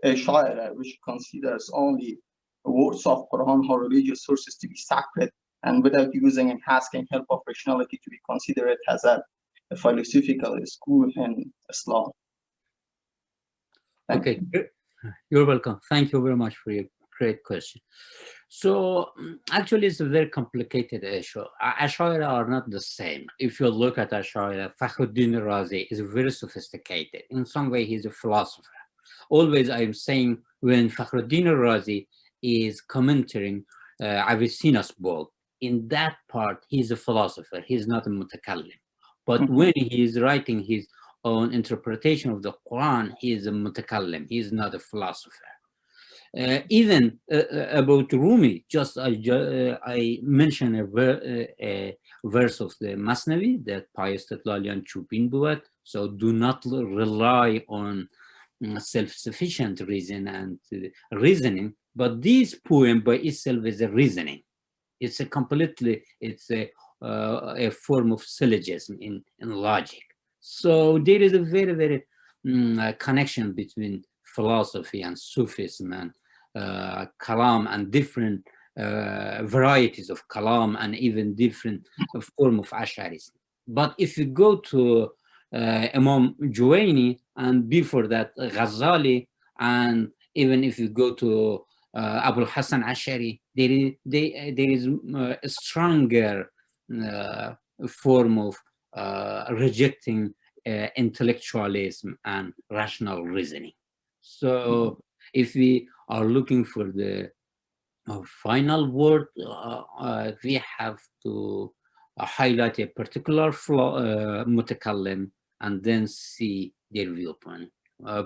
Ash'ari, which considers only words of Quran or religious sources to be sacred, and without using and asking help of rationality to be considered as a philosophical school in Islam.
Okay, you're welcome. Thank you very much for your great question. So actually, it's a very complicated issue. Ash'ari are not the same. If you look at Ash'ari, Fakhruddin Razi is very sophisticated. In some way, he's a philosopher. Always, I'm saying when Fakhruddin Razi is commenting Avicenna's book, in that part, he's a philosopher. He's not a mutakallim. But when he is writing his own interpretation of the Quran, he is a mutakallim. He is not a philosopher. Even about Rumi, just I mentioned a verse of the Masnavi that Payestetlalyan Chupin Buat. So do not rely on self-sufficient reason and reasoning, but this poem by itself is a reasoning. It's a completely, it's a form of syllogism in logic. So there is a very, very connection between philosophy and Sufism and kalam and different varieties of kalam and even different form of Ash'arism. But if you go to Imam Juwayni and before that Ghazali, and even if you go to Abu Hassan Ash'ari, there is a stronger form of rejecting intellectualism and rational reasoning. So if we are looking for the final word, we have to highlight a particular mutakallim and then see their viewpoint.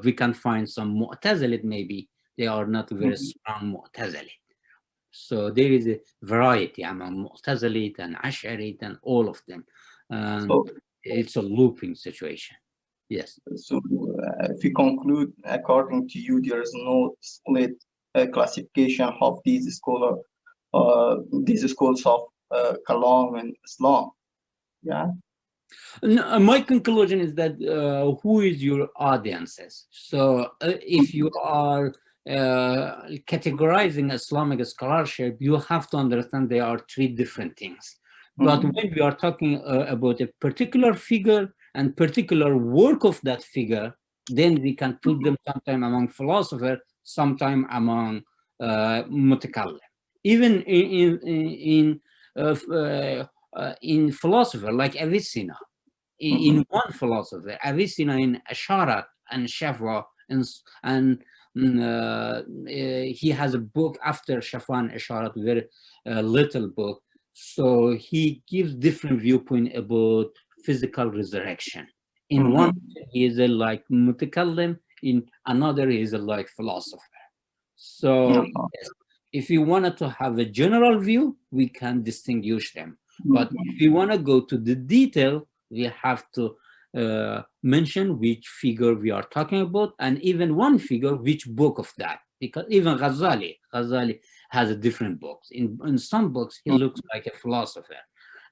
We can find some Mu'tazilit, maybe they are not very strong Mu'tazilit. So there is a variety among Mu'tazilit and Ash'arit and all of them. So it's a looping situation. Yes.
So if we conclude, according to you, there is no split classification of these schools of Kalam and Islam. Yeah.
No, my conclusion is that who is your audiences? So if you are categorizing Islamic scholarship, you have to understand there are three different things. But when we are talking about a particular figure and particular work of that figure, then we can put them sometime among philosophers, sometime among mutakallim. Even in philosopher like Avicenna, in one philosopher, Avicenna in Asharat and Shafwa, and he has a book after Shafwa and Asharat, very little book. So he gives different viewpoint about physical resurrection. In one, he is a like mutakallim, in another, he is a like philosopher. So yes, if you wanted to have a general view, we can distinguish them. But if you want to go to the detail, we have to mention which figure we are talking about, and even one figure, which book of that. Because even Ghazali has a different books. In some books, he looks like a philosopher.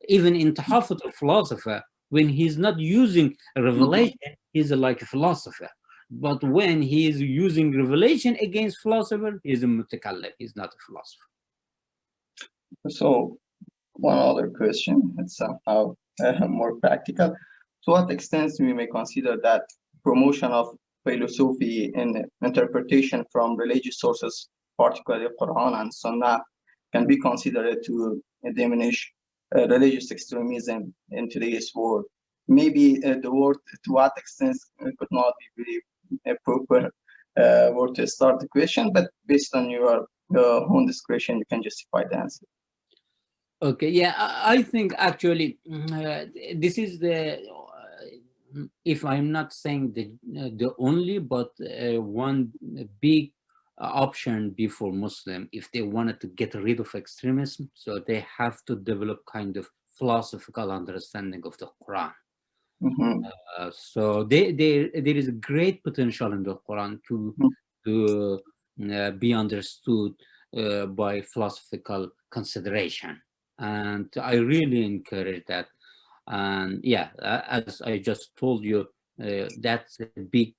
Even in Tahafut al-Philosopher, when he's not using revelation, he's like a philosopher. But when he is using revelation against philosopher, he's a mutakallim. He's not a philosopher.
So one other question, it's somehow more practical. To what extent we may consider that promotion of philosophy and interpretation from religious sources, particularly Quran and Sunnah, can be considered to diminish religious extremism in today's world. Maybe the word to what extent could not be very proper word to start the question, but based on your own discretion, you can justify the answer.
Okay, yeah, I think actually this is the, if I'm not saying the only, but one big option before Muslim, if they wanted to get rid of extremism, so they have to develop kind of philosophical understanding of the Quran.
Mm-hmm.
So there is a great potential in the Quran to be understood by philosophical consideration, and I really encourage that. And yeah, as I just told you, that's a big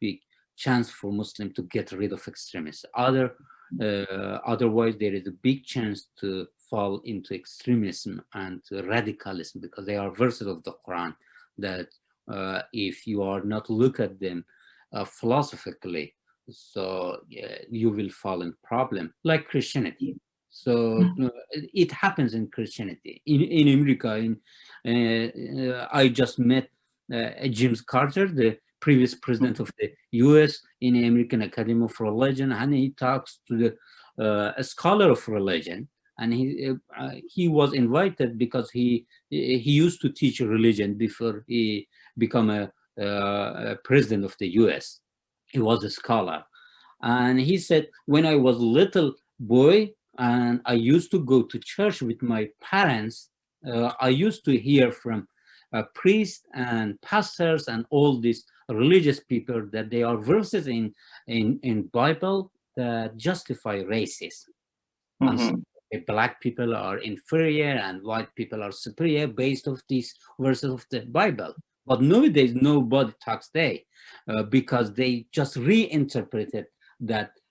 chance for Muslim to get rid of extremists. Otherwise, there is a big chance to fall into extremism and radicalism, because they are verses of the Quran that if you are not look at them philosophically, so you will fall in problem, like Christianity. So it happens in Christianity. In America, I just met James Carter, the previous president of the US, in the American Academy of Religion, and he talks to a scholar of religion. And he was invited because he used to teach religion before he became a president of the US. He was a scholar. And he said, when I was a little boy and I used to go to church with my parents, I used to hear from priests and pastors and all these religious people that there are verses in Bible that justify racism. And so black people are inferior and white people are superior based off these verses of the Bible. But nowadays, nobody talks because they just reinterpreted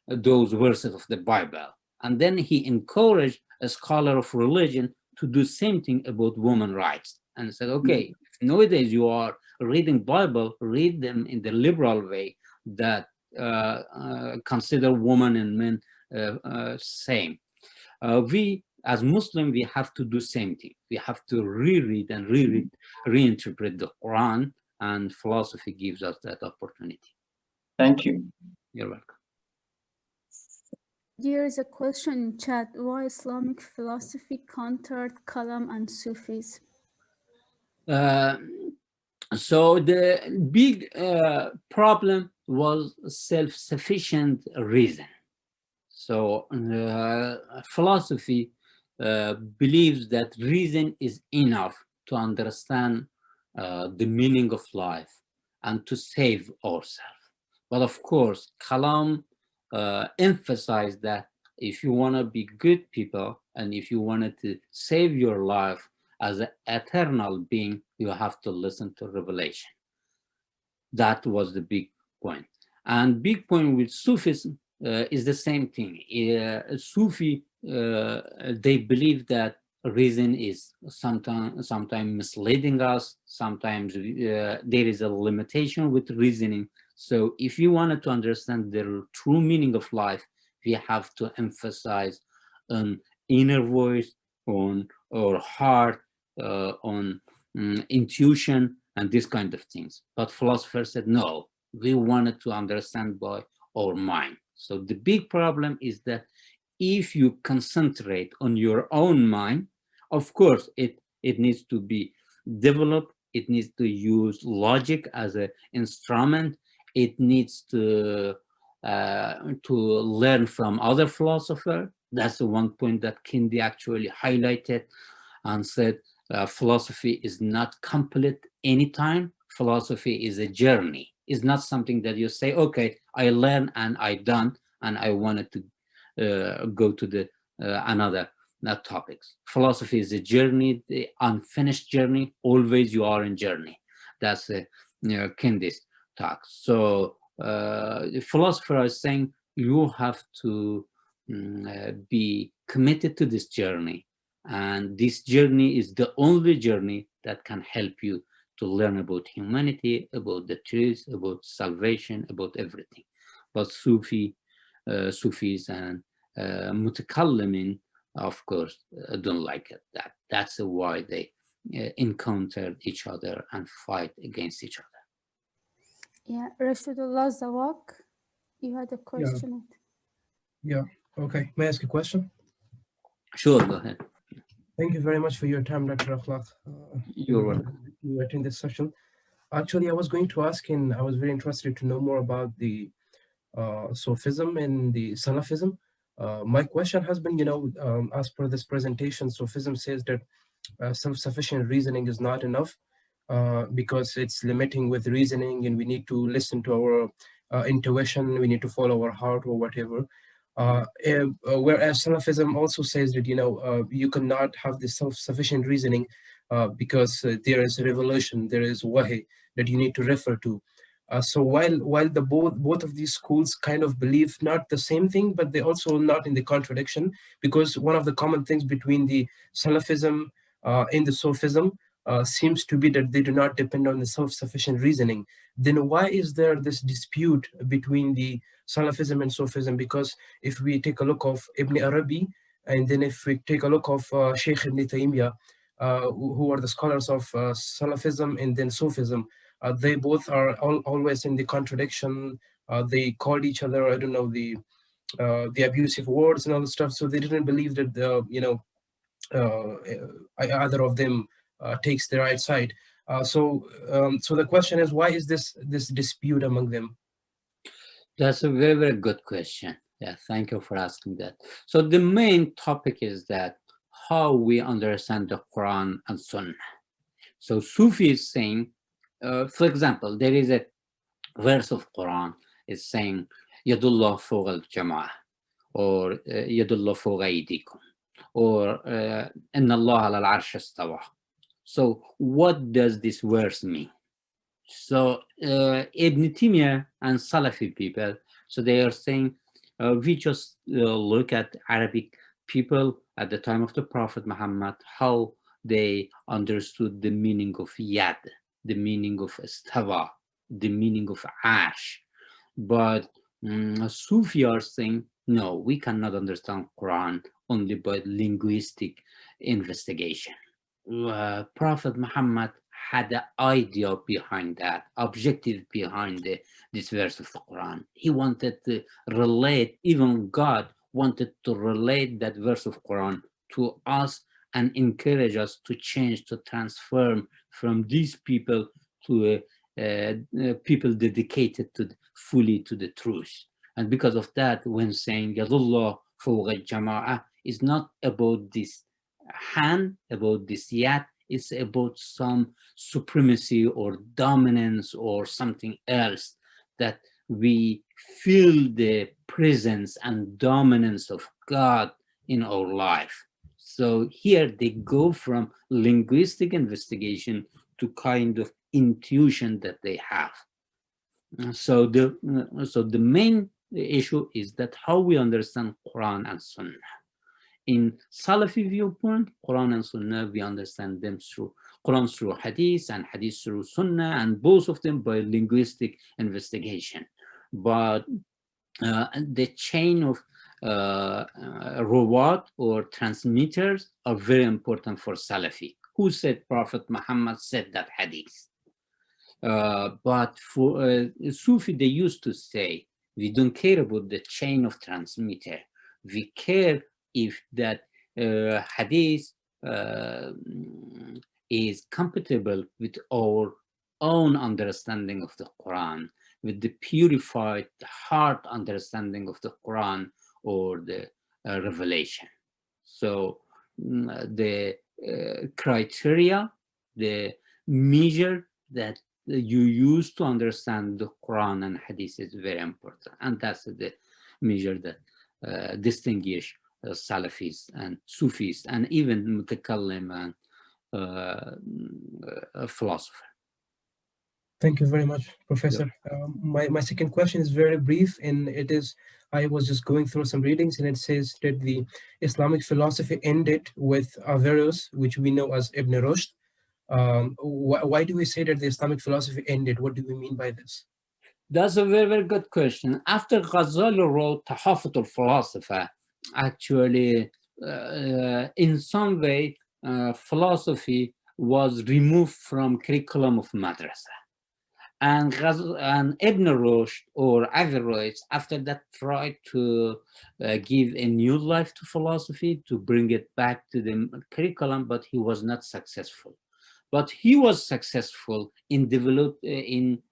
those verses of the Bible. And then he encouraged a scholar of religion to do same thing about women rights, and said, okay, nowadays you are reading Bible, read them in the liberal way that consider women and men same. We as Muslim, we have to do same thing. We have to reread and reinterpret the Quran, and philosophy gives us that opportunity.
Thank you.
You're welcome.
There is a question in chat: why Islamic philosophy countered Kalam and Sufis?
So the big problem was self-sufficient reason. So philosophy believes that reason is enough to understand the meaning of life and to save ourselves. But of course, Kalam emphasized that if you want to be good people and if you wanted to save your life as an eternal being, you have to listen to revelation. That was the big point. And big point with Sufism is the same thing. Sufi, they believe that reason is sometimes misleading us. Sometimes there is a limitation with reasoning. So if you wanted to understand the true meaning of life, we have to emphasize on inner voice, on our heart, on intuition, and this kind of things. But philosophers said, no, we wanted to understand by our mind. So the big problem is that if you concentrate on your own mind, of course, it needs to be developed. It needs to use logic as an instrument. It needs to learn from other philosophers. That's the one point that Kindi actually highlighted and said, philosophy is not complete anytime. Philosophy is a journey. It's not something that you say, okay, I learned and I done, and I wanted to go to the another topics. Philosophy is a journey, the unfinished journey. Always you are in journey. That's Kindi's talk. So the philosopher is saying you have to be committed to this journey. And this journey is the only journey that can help you to learn about humanity, about the truth, about salvation, about everything. But Sufis and Mutakallimin, of course, don't like it. That's why they encountered each other and fight against each other.
Yeah, Rashidullah Zawak, you had a
Yeah,
question.
yeah. Okay. May I ask a question?
Sure, go ahead.
Thank you very much for your time, Dr. Akhlaq,
You're welcome.
to attend this session. Actually, I was going to ask, and I was very interested to know more about the Sufism and the Salafism. My question has been, as per this presentation, Sufism says that self-sufficient reasoning is not enough because it's limiting with reasoning, and we need to listen to our intuition, we need to follow our heart or whatever. Whereas Salafism also says that you cannot have this self-sufficient reasoning because there is revelation, there is wahi that you need to refer to. So while the both of these schools kind of believe not the same thing, but they also not in the contradiction, because one of the common things between the Salafism and the Sufism seems to be that they do not depend on the self-sufficient reasoning. Then why is there this dispute between the Salafism and Sufism? Because if we take a look of Ibn Arabi, and then if we take a look of Sheikh Ibn Taymiyyah, who are the scholars of Salafism and then Sufism, they both are always in the contradiction. They called each other, I don't know, the abusive words and all the stuff. So they didn't believe that either of them takes the right side. So the question is, why is this dispute among them?
That's a very, very good question. Yeah, thank you for asking that. So the main topic is that how we understand the Quran and Sunnah. So Sufi is saying, for example, there is a verse of Quran is saying, Yadullah fawq al-jama'ah, or Yadullah fawq aydikum, or Inna Allah ala al-arsh istawa. So what does this verse mean? So Ibn Taymiyyah and Salafi people, so they are saying, we just look at Arabic people at the time of the Prophet Muhammad, how they understood the meaning of yad, the meaning of istawa, the meaning of arsh. But Sufi are saying, no, we cannot understand Quran only by linguistic investigation. Prophet Muhammad had an idea behind that, objective behind this verse of the Quran. He wanted to relate, even God wanted to relate that verse of Quran to us and encourage us to change, to transform from these people to people dedicated to fully to the truth. And because of that, when saying Yadullah fawq al-jama'ah, is not about this hand, about this yad, it's about some supremacy or dominance or something else, that we feel the presence and dominance of God in our life. So here they go from linguistic investigation to kind of intuition that they have. So the main issue is that how we understand Quran and Sunnah. In Salafi viewpoint, Quran and Sunnah, we understand them through Quran through Hadith and Hadith through Sunnah, and both of them by linguistic investigation. But the chain of rawat or transmitters are very important for Salafi. Who said Prophet Muhammad said that Hadith? But for Sufi, they used to say, we don't care about the chain of transmitter. We care if that hadith is compatible with our own understanding of the Quran, with the purified heart understanding of the Quran or the revelation. So the criteria, the measure that you use to understand the Quran and Hadith is very important, and that's the measure that distinguish Salafis and Sufis and even Mutakallim and philosopher.
Thank you very much, Professor. My second question is very brief, and it is, I was just going through some readings, and it says that the Islamic philosophy ended with Averroes, which we know as Ibn Rushd. Why do we say that the Islamic philosophy ended? What do we mean by this?
That's a very, very good question. After Ghazali wrote Tahafut al-Philosopher, actually in some way, philosophy was removed from curriculum of madrasa. And Ibn Rushd or Averroes, after that, tried to give a new life to philosophy, to bring it back to the curriculum, but he was not successful. But he was successful in developing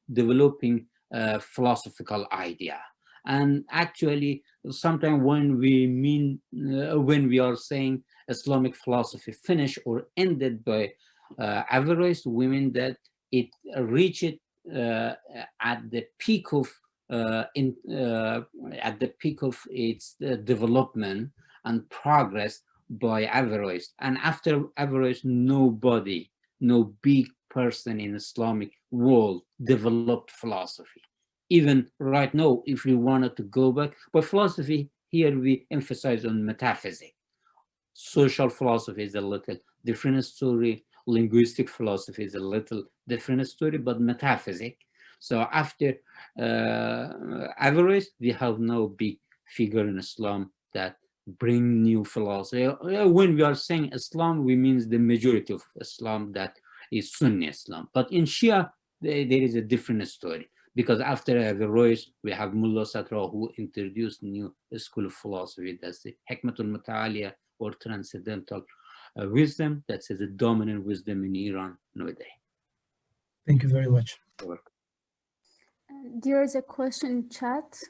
a philosophical idea. And actually, sometimes when we are saying Islamic philosophy finished or ended by Averroes, we mean that it reached at the peak of its development and progress by Averroes. And after Averroes, no big person in Islamic world developed philosophy. Even right now, if we wanted to go back, but philosophy here we emphasize on metaphysics. Social philosophy is a little different story. Linguistic philosophy is a little different story, but metaphysics. So after Averroes, we have no big figure in Islam that bring new philosophy. When we are saying Islam, we mean the majority of Islam that is Sunni Islam. But in Shia, there is a different story. Because after Averroes, we have Mullah Sadra, who introduced new school of philosophy. That's the Hikmatul Muta'aliya, or transcendental wisdom. That's the dominant wisdom in Iran nowadays.
Thank you very much.
There is a question in chat.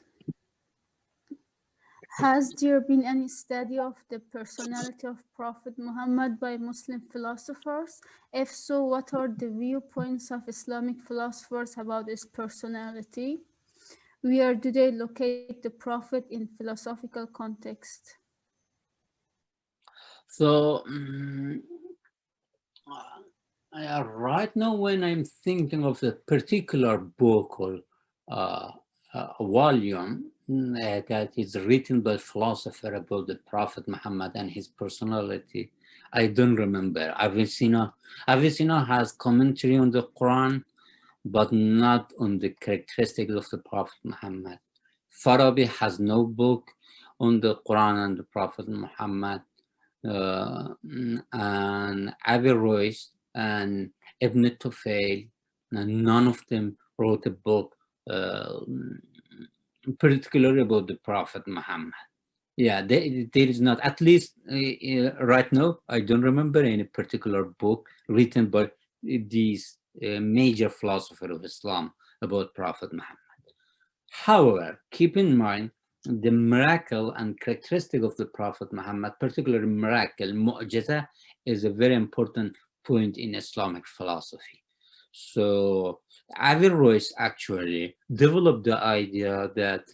Has there been any study of the personality of Prophet Muhammad by Muslim philosophers? If so, what are the viewpoints of Islamic philosophers about his personality? Where do they locate the Prophet in philosophical context?
So right now, when I'm thinking of a particular book or a volume that is written by a philosopher about the Prophet Muhammad and his personality, I don't remember. Avicenna has commentary on the Quran, but not on the characteristics of the Prophet Muhammad. Farabi has no book on the Quran and the Prophet Muhammad. And Averroes and Ibn Tufail, none of them wrote a book particularly about the Prophet Muhammad. Yeah, there is not, at least right now, I don't remember any particular book written by these major philosophers of Islam about Prophet Muhammad. However, keep in mind the miracle and characteristic of the Prophet Muhammad, particularly miracle, mu'jiza, is a very important point in Islamic philosophy. So Averroes actually developed the idea that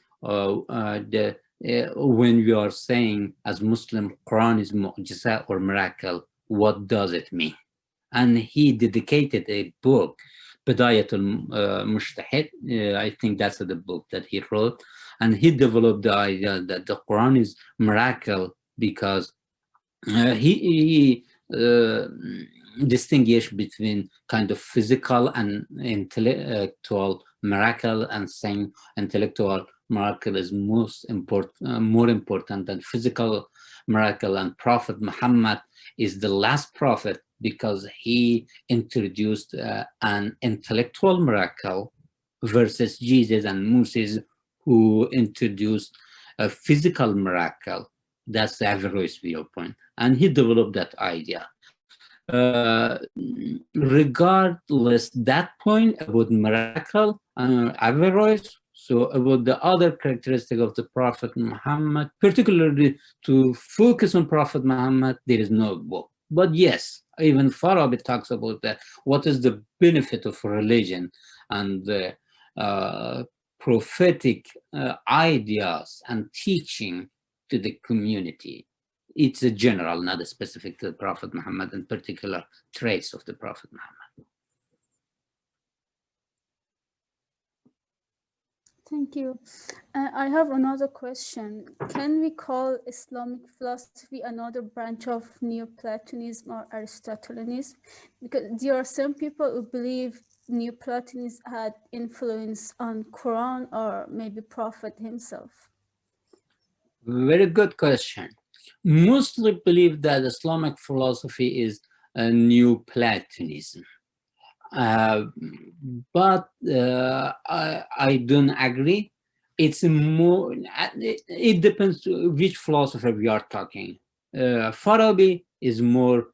when we are saying as Muslim, Quran is mu'jiza or miracle, what does it mean? And he dedicated a book, Bidayatul Mujtahid, I think that's the book that he wrote, and he developed the idea that the Quran is miracle because he distinguished between kind of physical and intellectual miracle, and saying intellectual miracle is more important than physical miracle. And Prophet Muhammad is the last prophet because he introduced an intellectual miracle versus Jesus and Moses, who introduced a physical miracle. That's the Averroes viewpoint. And he developed that idea. Regardless that point about miracle and Averroes, so about the other characteristic of the Prophet Muhammad, particularly to focus on Prophet Muhammad, there is no book. But yes, even Farabi talks about that. What is the benefit of religion and the prophetic ideas and teaching to the community? It's a general, not a specific to the Prophet Muhammad and particular traits of the Prophet Muhammad.
Thank you. I have another question. Can we call Islamic philosophy another branch of Neoplatonism or Aristotelianism? Because there are some people who believe Neoplatonism had influence on Quran or maybe Prophet himself.
Very good question. mostly believe that Islamic philosophy is a new Platonism. But I don't agree. It's more, it depends which philosopher we are talking. Farabi is more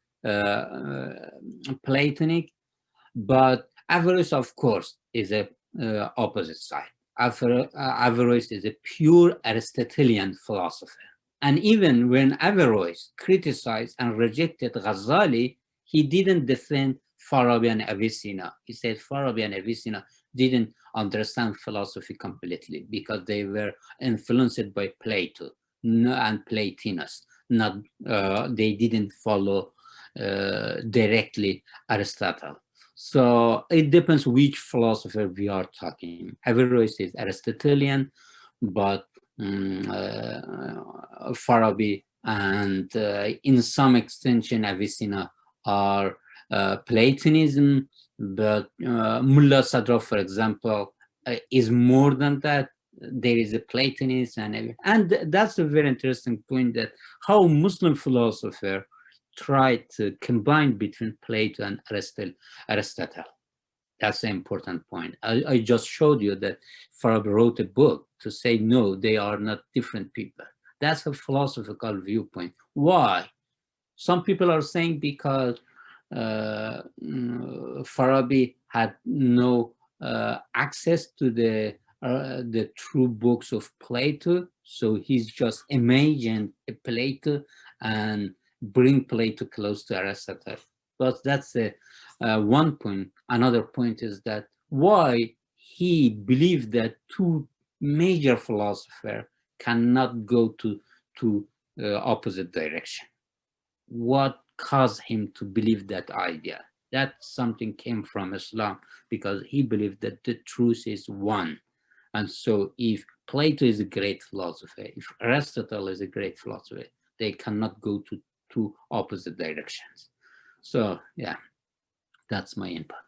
Platonic, but Averroes, of course, is a opposite side. Averroes is a pure Aristotelian philosopher. And even when Averroes criticized and rejected Ghazali, he didn't defend Farabi and Avicenna. He said Farabi and Avicenna didn't understand philosophy completely because they were influenced by Plato and Plotinus. Not, they didn't follow directly Aristotle. So it depends which philosopher we are talking. Averroes is Aristotelian, but Farabi and in some extension Avicenna are Platonism, but Mullah Sadra, for example, is more than that. There is a Platonism, and that's a very interesting point, that how Muslim philosopher tried to combine between Plato and Aristotle. That's an important point. I just showed you that Farabi wrote a book to say, no, they are not different people. That's a philosophical viewpoint. Why? Some people are saying because Farabi had no access to the true books of Plato, so he's just imagined a Plato and bring Plato close to Aristotle. But that's one point. Another point is that why he believed that two major philosophers cannot go to opposite direction. What caused him to believe that idea? That something came from Islam, because he believed that the truth is one. And so if Plato is a great philosopher, if Aristotle is a great philosopher, they cannot go to two opposite directions. So yeah, that's my input.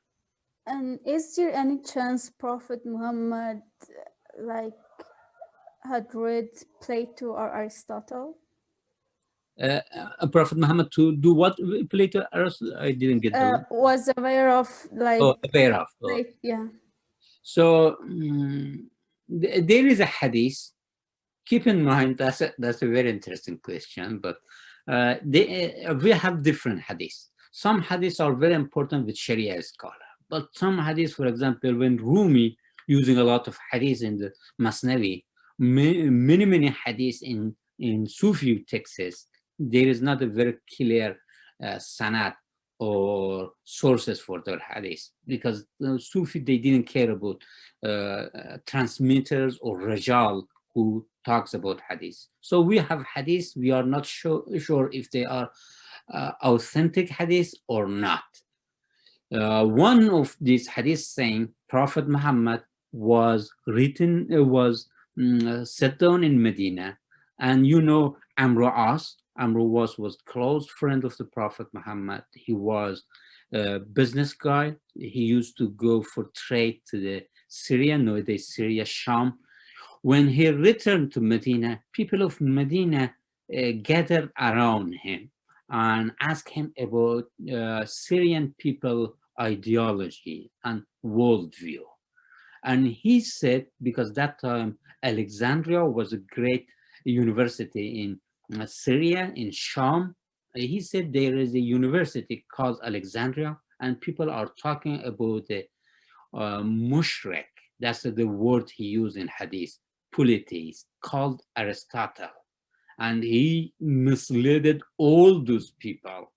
And is there any chance Prophet Muhammad had read Plato or Aristotle?
Prophet Muhammad to do what? Plato, Aristotle? I didn't get that.
Was aware of
aware of.
yeah.
So there is a hadith. Keep in mind that's a very interesting question, but we have different hadiths. Some hadiths are very important with Sharia scholar, but some hadiths, for example, when Rumi using a lot of hadiths in the Masnavi, many hadiths in Sufi texts, there is not a very clear sanad or sources for their hadith, because Sufi, they didn't care about transmitters or rajal who talks about hadith. So we have hadith, we are not sure if they are authentic hadith or not. One of these hadith saying Prophet Muhammad was set down in Medina, and you know Amr As. Amr was close friend of the Prophet Muhammad. He was a business guy. He used to go for trade to the Syria, nowadays Syria, Sham. When he returned to Medina, people of Medina gathered around him and asked him about Syrian people ideology and worldview. And he said, because that time Alexandria was a great university in Syria, in Sham, he said there is a university called Alexandria, and people are talking about the mushrik. That's the word he used in hadith, polytheist, called Aristotle. And he misled all those people.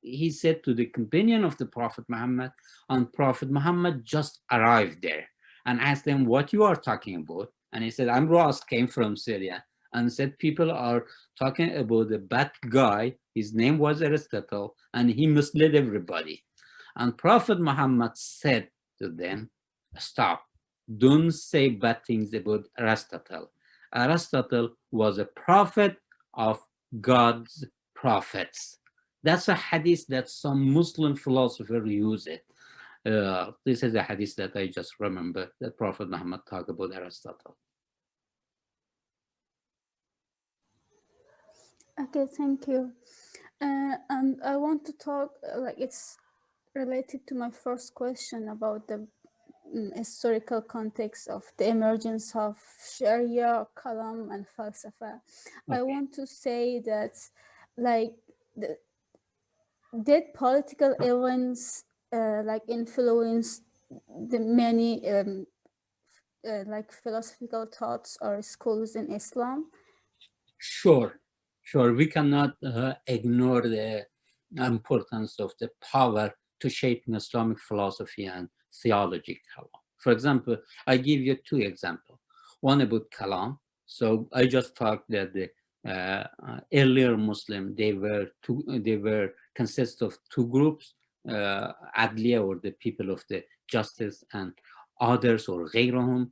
He said to the companion of the Prophet Muhammad, and Prophet Muhammad just arrived there and asked them what you are talking about. And he said, Amr came from Syria, and said people are talking about a bad guy. His name was Aristotle, and he misled everybody. And Prophet Muhammad said to them, stop, don't say bad things about Aristotle. Aristotle was a prophet of God's prophets. That's a hadith that some Muslim philosopher use it. This is a hadith that I just remember that Prophet Muhammad talked about Aristotle.
Okay, thank you. And I want to talk, like it's related to my first question about the historical context of the emergence of Sharia, Kalam, and Falsafa. I
Okay.
want to say that, like, the, did political events like influence the many like philosophical thoughts or schools in Islam?
Sure, sure. We cannot ignore the importance of the power to shaping Islamic philosophy and theology. Kalam. For example, I give you two examples. One about Kalam. So I just talked that the earlier Muslim, they were consist of two groups, Adliya, or the people of the justice, and others, or غيرهم.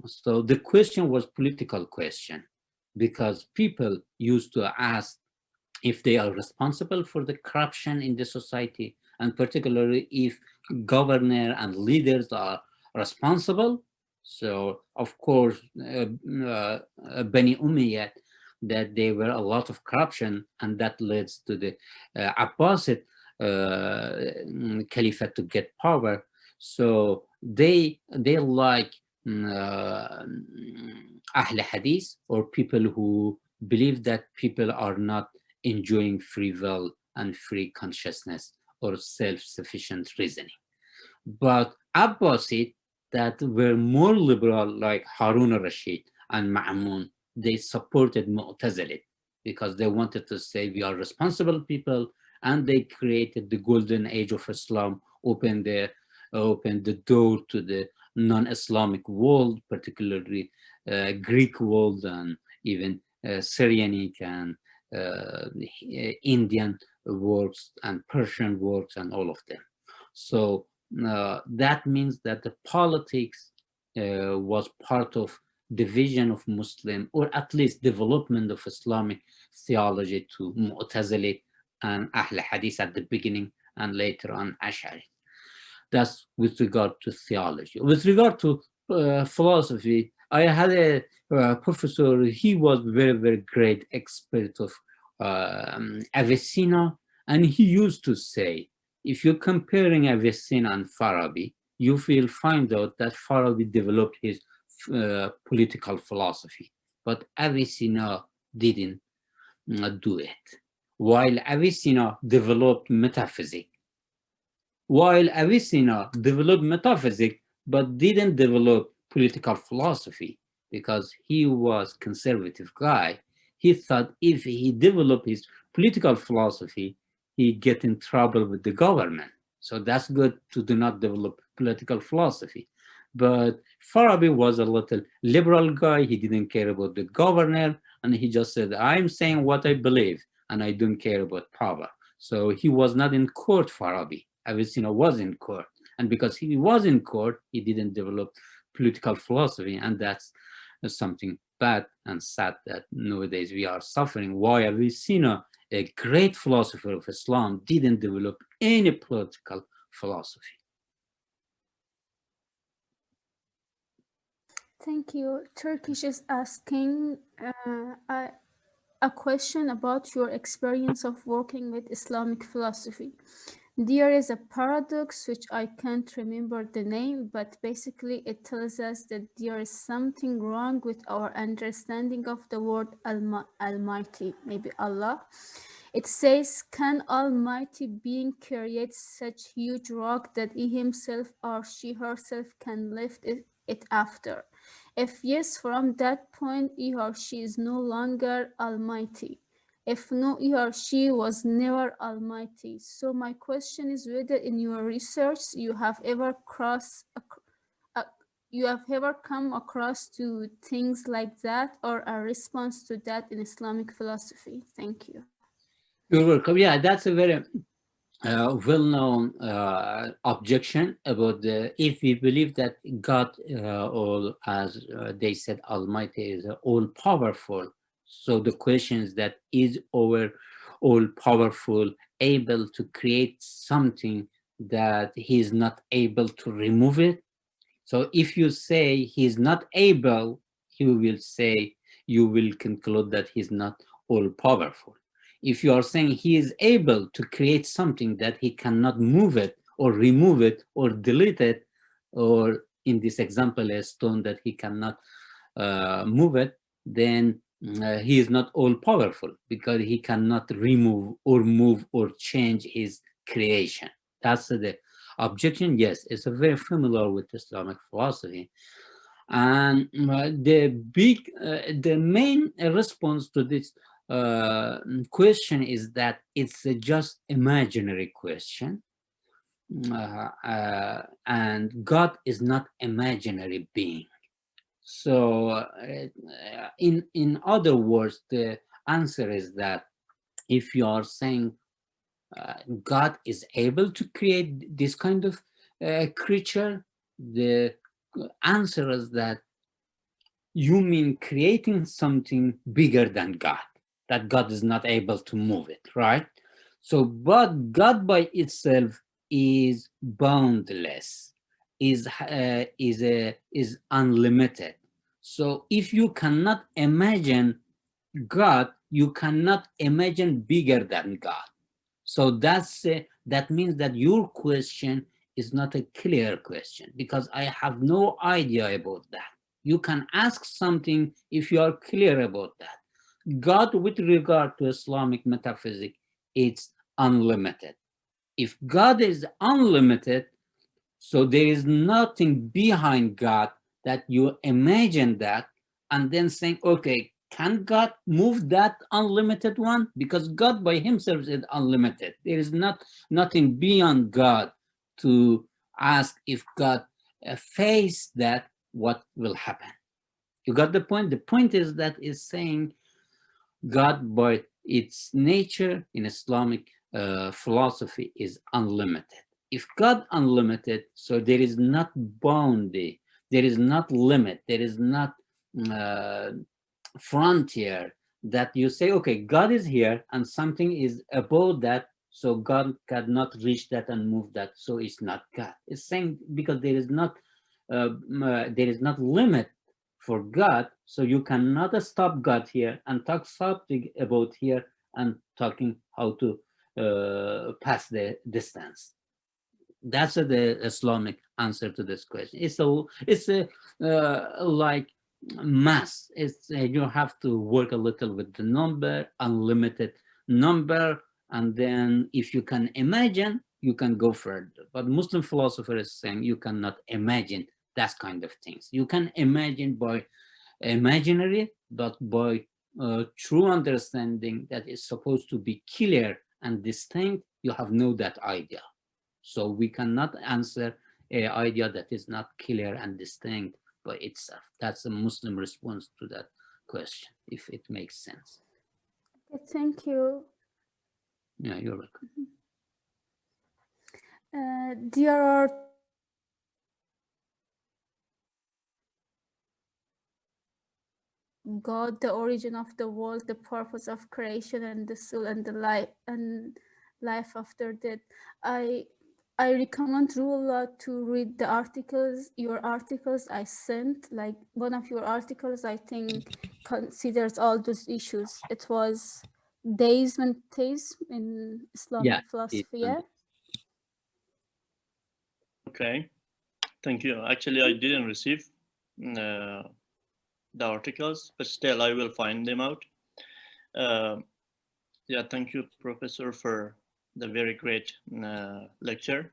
So the question was political question, because people used to ask if they are responsible for the corruption in the society, and particularly if governor and leaders are responsible. So of course, Bani Umayyad, that there were a lot of corruption, and that leads to the Abbasid Caliphate to get power. So they like Ahl Hadith, or people who believe that people are not enjoying free will and free consciousness or self-sufficient reasoning. But Abbasid, that were more liberal, like Harun al-Rashid and Ma'mun, they supported Mu'tazilit because they wanted to say we are responsible people, and they created the golden age of Islam, opened the door to the non-Islamic world, particularly Greek world, and even Syrianic and Indian works and Persian works and all of them. So that means that the politics was part of division of Muslim, or at least development of Islamic theology to Mu'tazilit and Ahl Hadith at the beginning, and later on Ash'ari. That's with regard to theology. With regard to philosophy, I had a professor. He was very, very great expert of Avicenna, and he used to say, if you're comparing Avicenna and Farabi, you will find out that Farabi developed his political philosophy, but Avicenna didn't do it. While Avicenna developed metaphysics, but didn't develop political philosophy, because he was conservative guy. He thought if he developed his political philosophy, he'd get in trouble with the government. So that's good to do not develop political philosophy. But Farabi was a little liberal guy. He didn't care about the governor, and he just said, I'm saying what I believe, and I don't care about power. So he was not in court, Farabi. Avicenna was in court. And because he was in court, he didn't develop political philosophy. And that's something bad and sad that nowadays we are suffering. Why Avicenna, a great philosopher of Islam, didn't develop any political philosophy.
Thank you. Turkish is asking a question about your experience of working with Islamic philosophy. There is a paradox which I can't remember the name, but basically it tells us that there is something wrong with our understanding of the word Almighty, maybe Allah. It says, can Almighty being create such huge rock that he himself or she herself can lift it after? If yes, from that point, he or she is no longer Almighty. If no, he or she was never Almighty. So my question is whether in your research you have ever come across to things like that, or a response to that in Islamic philosophy. Thank you.
You're welcome. Yeah, that's a very well-known objection about if we believe that God, or as they said, Almighty, is all-powerful. So the question is that is our all-powerful able to create something that he is not able to remove it? So if you say he's not able, you will conclude that he's not all-powerful. If you are saying he is able to create something that he cannot move it or remove it or delete it, or in this example, a stone that he cannot move it, then he is not all powerful because he cannot remove or move or change his creation. That's the objection. Yes, it's a very familiar with Islamic philosophy. And the main response to this question is that it's a just imaginary question. And God is not imaginary being. So in other words, the answer is that if you are saying God is able to create this kind of creature, the answer is that you mean creating something bigger than God, that God is not able to move it, right? So, but God by itself is boundless, is unlimited. So if you cannot imagine God, you cannot imagine bigger than God. So that means that your question is not a clear question, because I have no idea about that. You can ask something if you are clear about that. God, with regard to Islamic metaphysics, it's unlimited. If God is unlimited, so there is nothing behind God that you imagine that and then saying, okay, can God move that unlimited one? Because God by himself is unlimited. There is nothing beyond God to ask if God face that, what will happen. You got the point? The point is that it's saying God by its nature in Islamic philosophy is unlimited. If God unlimited, so there is not boundary, there is not limit, there is not frontier that you say, okay, God is here and something is above that, so God cannot reach that and move that, so it's not God. It's saying because there is not limit for God, so you cannot stop God here and talk something about here and talking how to pass the distance. That's the Islamic answer to this question. It's a like mass. It's you have to work a little with the number, unlimited number, and then if you can imagine, you can go further. But Muslim philosopher is saying you cannot imagine that kind of things. You can imagine by imaginary, but by true understanding that is supposed to be clear and distinct, you have no that idea. So we cannot answer an idea that is not clear and distinct by itself. That's a Muslim response to that question, if it makes sense.
Okay, thank you.
Yeah, you're welcome.
There are God, the origin of the world, the purpose of creation, and the soul, and the life after death. I recommend Rula to read the articles, your articles I sent. Like one of your articles, I think, considers all those issues. It was deism and theism in Islamic philosophy. Yeah.
Okay, thank you. Actually, I didn't receive the articles, but still I will find them out. Yeah, thank you, Professor, for the very great lecture.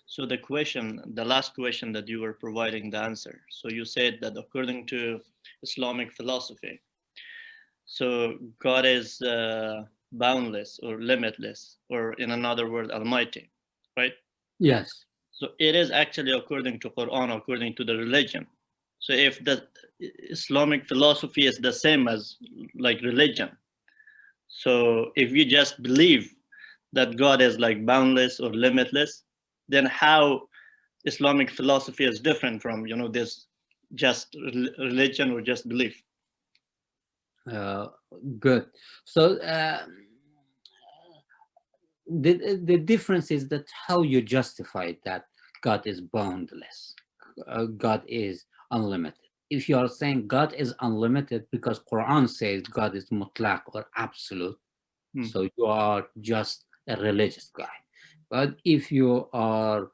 So the last question that you were providing the answer. So you said that according to Islamic philosophy, so God is boundless or limitless, or in another word, almighty, right?
Yes.
So it is actually according to Quran, according to the religion. So if the Islamic philosophy is the same as like religion, so if you just believe that God is like boundless or limitless, then how Islamic philosophy is different from, this just religion or just belief?
Good. So the difference is that how you justify that God is boundless, God is unlimited. If you are saying God is unlimited because Quran says God is mutlaq or absolute, So you are just a religious guy. But if you are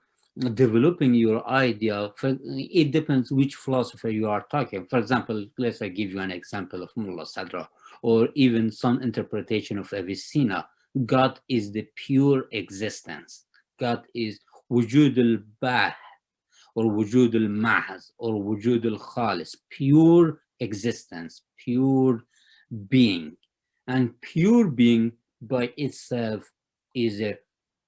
developing your idea, it depends which philosopher you are talking. For example, let's say give you an example of Mullah Sadra, or even some interpretation of Avicenna. God is the pure existence. God is wujud al-bah, or wujud al-mahz, or wujud al-khalis, pure existence, pure being. And pure being by itself is a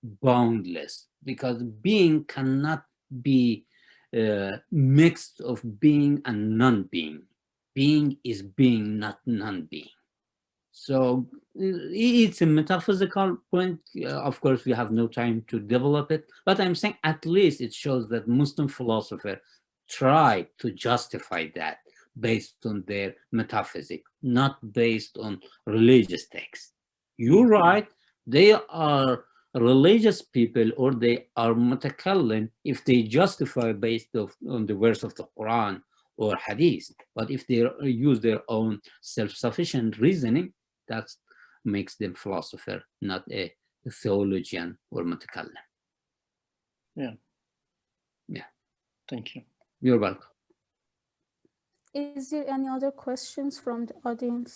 boundless, because being cannot be mixed of being and non-being. Being is being, not non-being. So it's a metaphysical point. Of course, we have no time to develop it, but I'm saying at least it shows that Muslim philosophers try to justify that based on their metaphysics, not based on religious texts. You're right, they are religious people, or they are mutakallim if they justify based on the verse of the Quran or Hadith. But if they use their own self-sufficient reasoning, that makes them philosopher, not a theologian or mutakallim.
Yeah.
Yeah.
Thank you.
You're welcome.
Is there any other questions from the audience?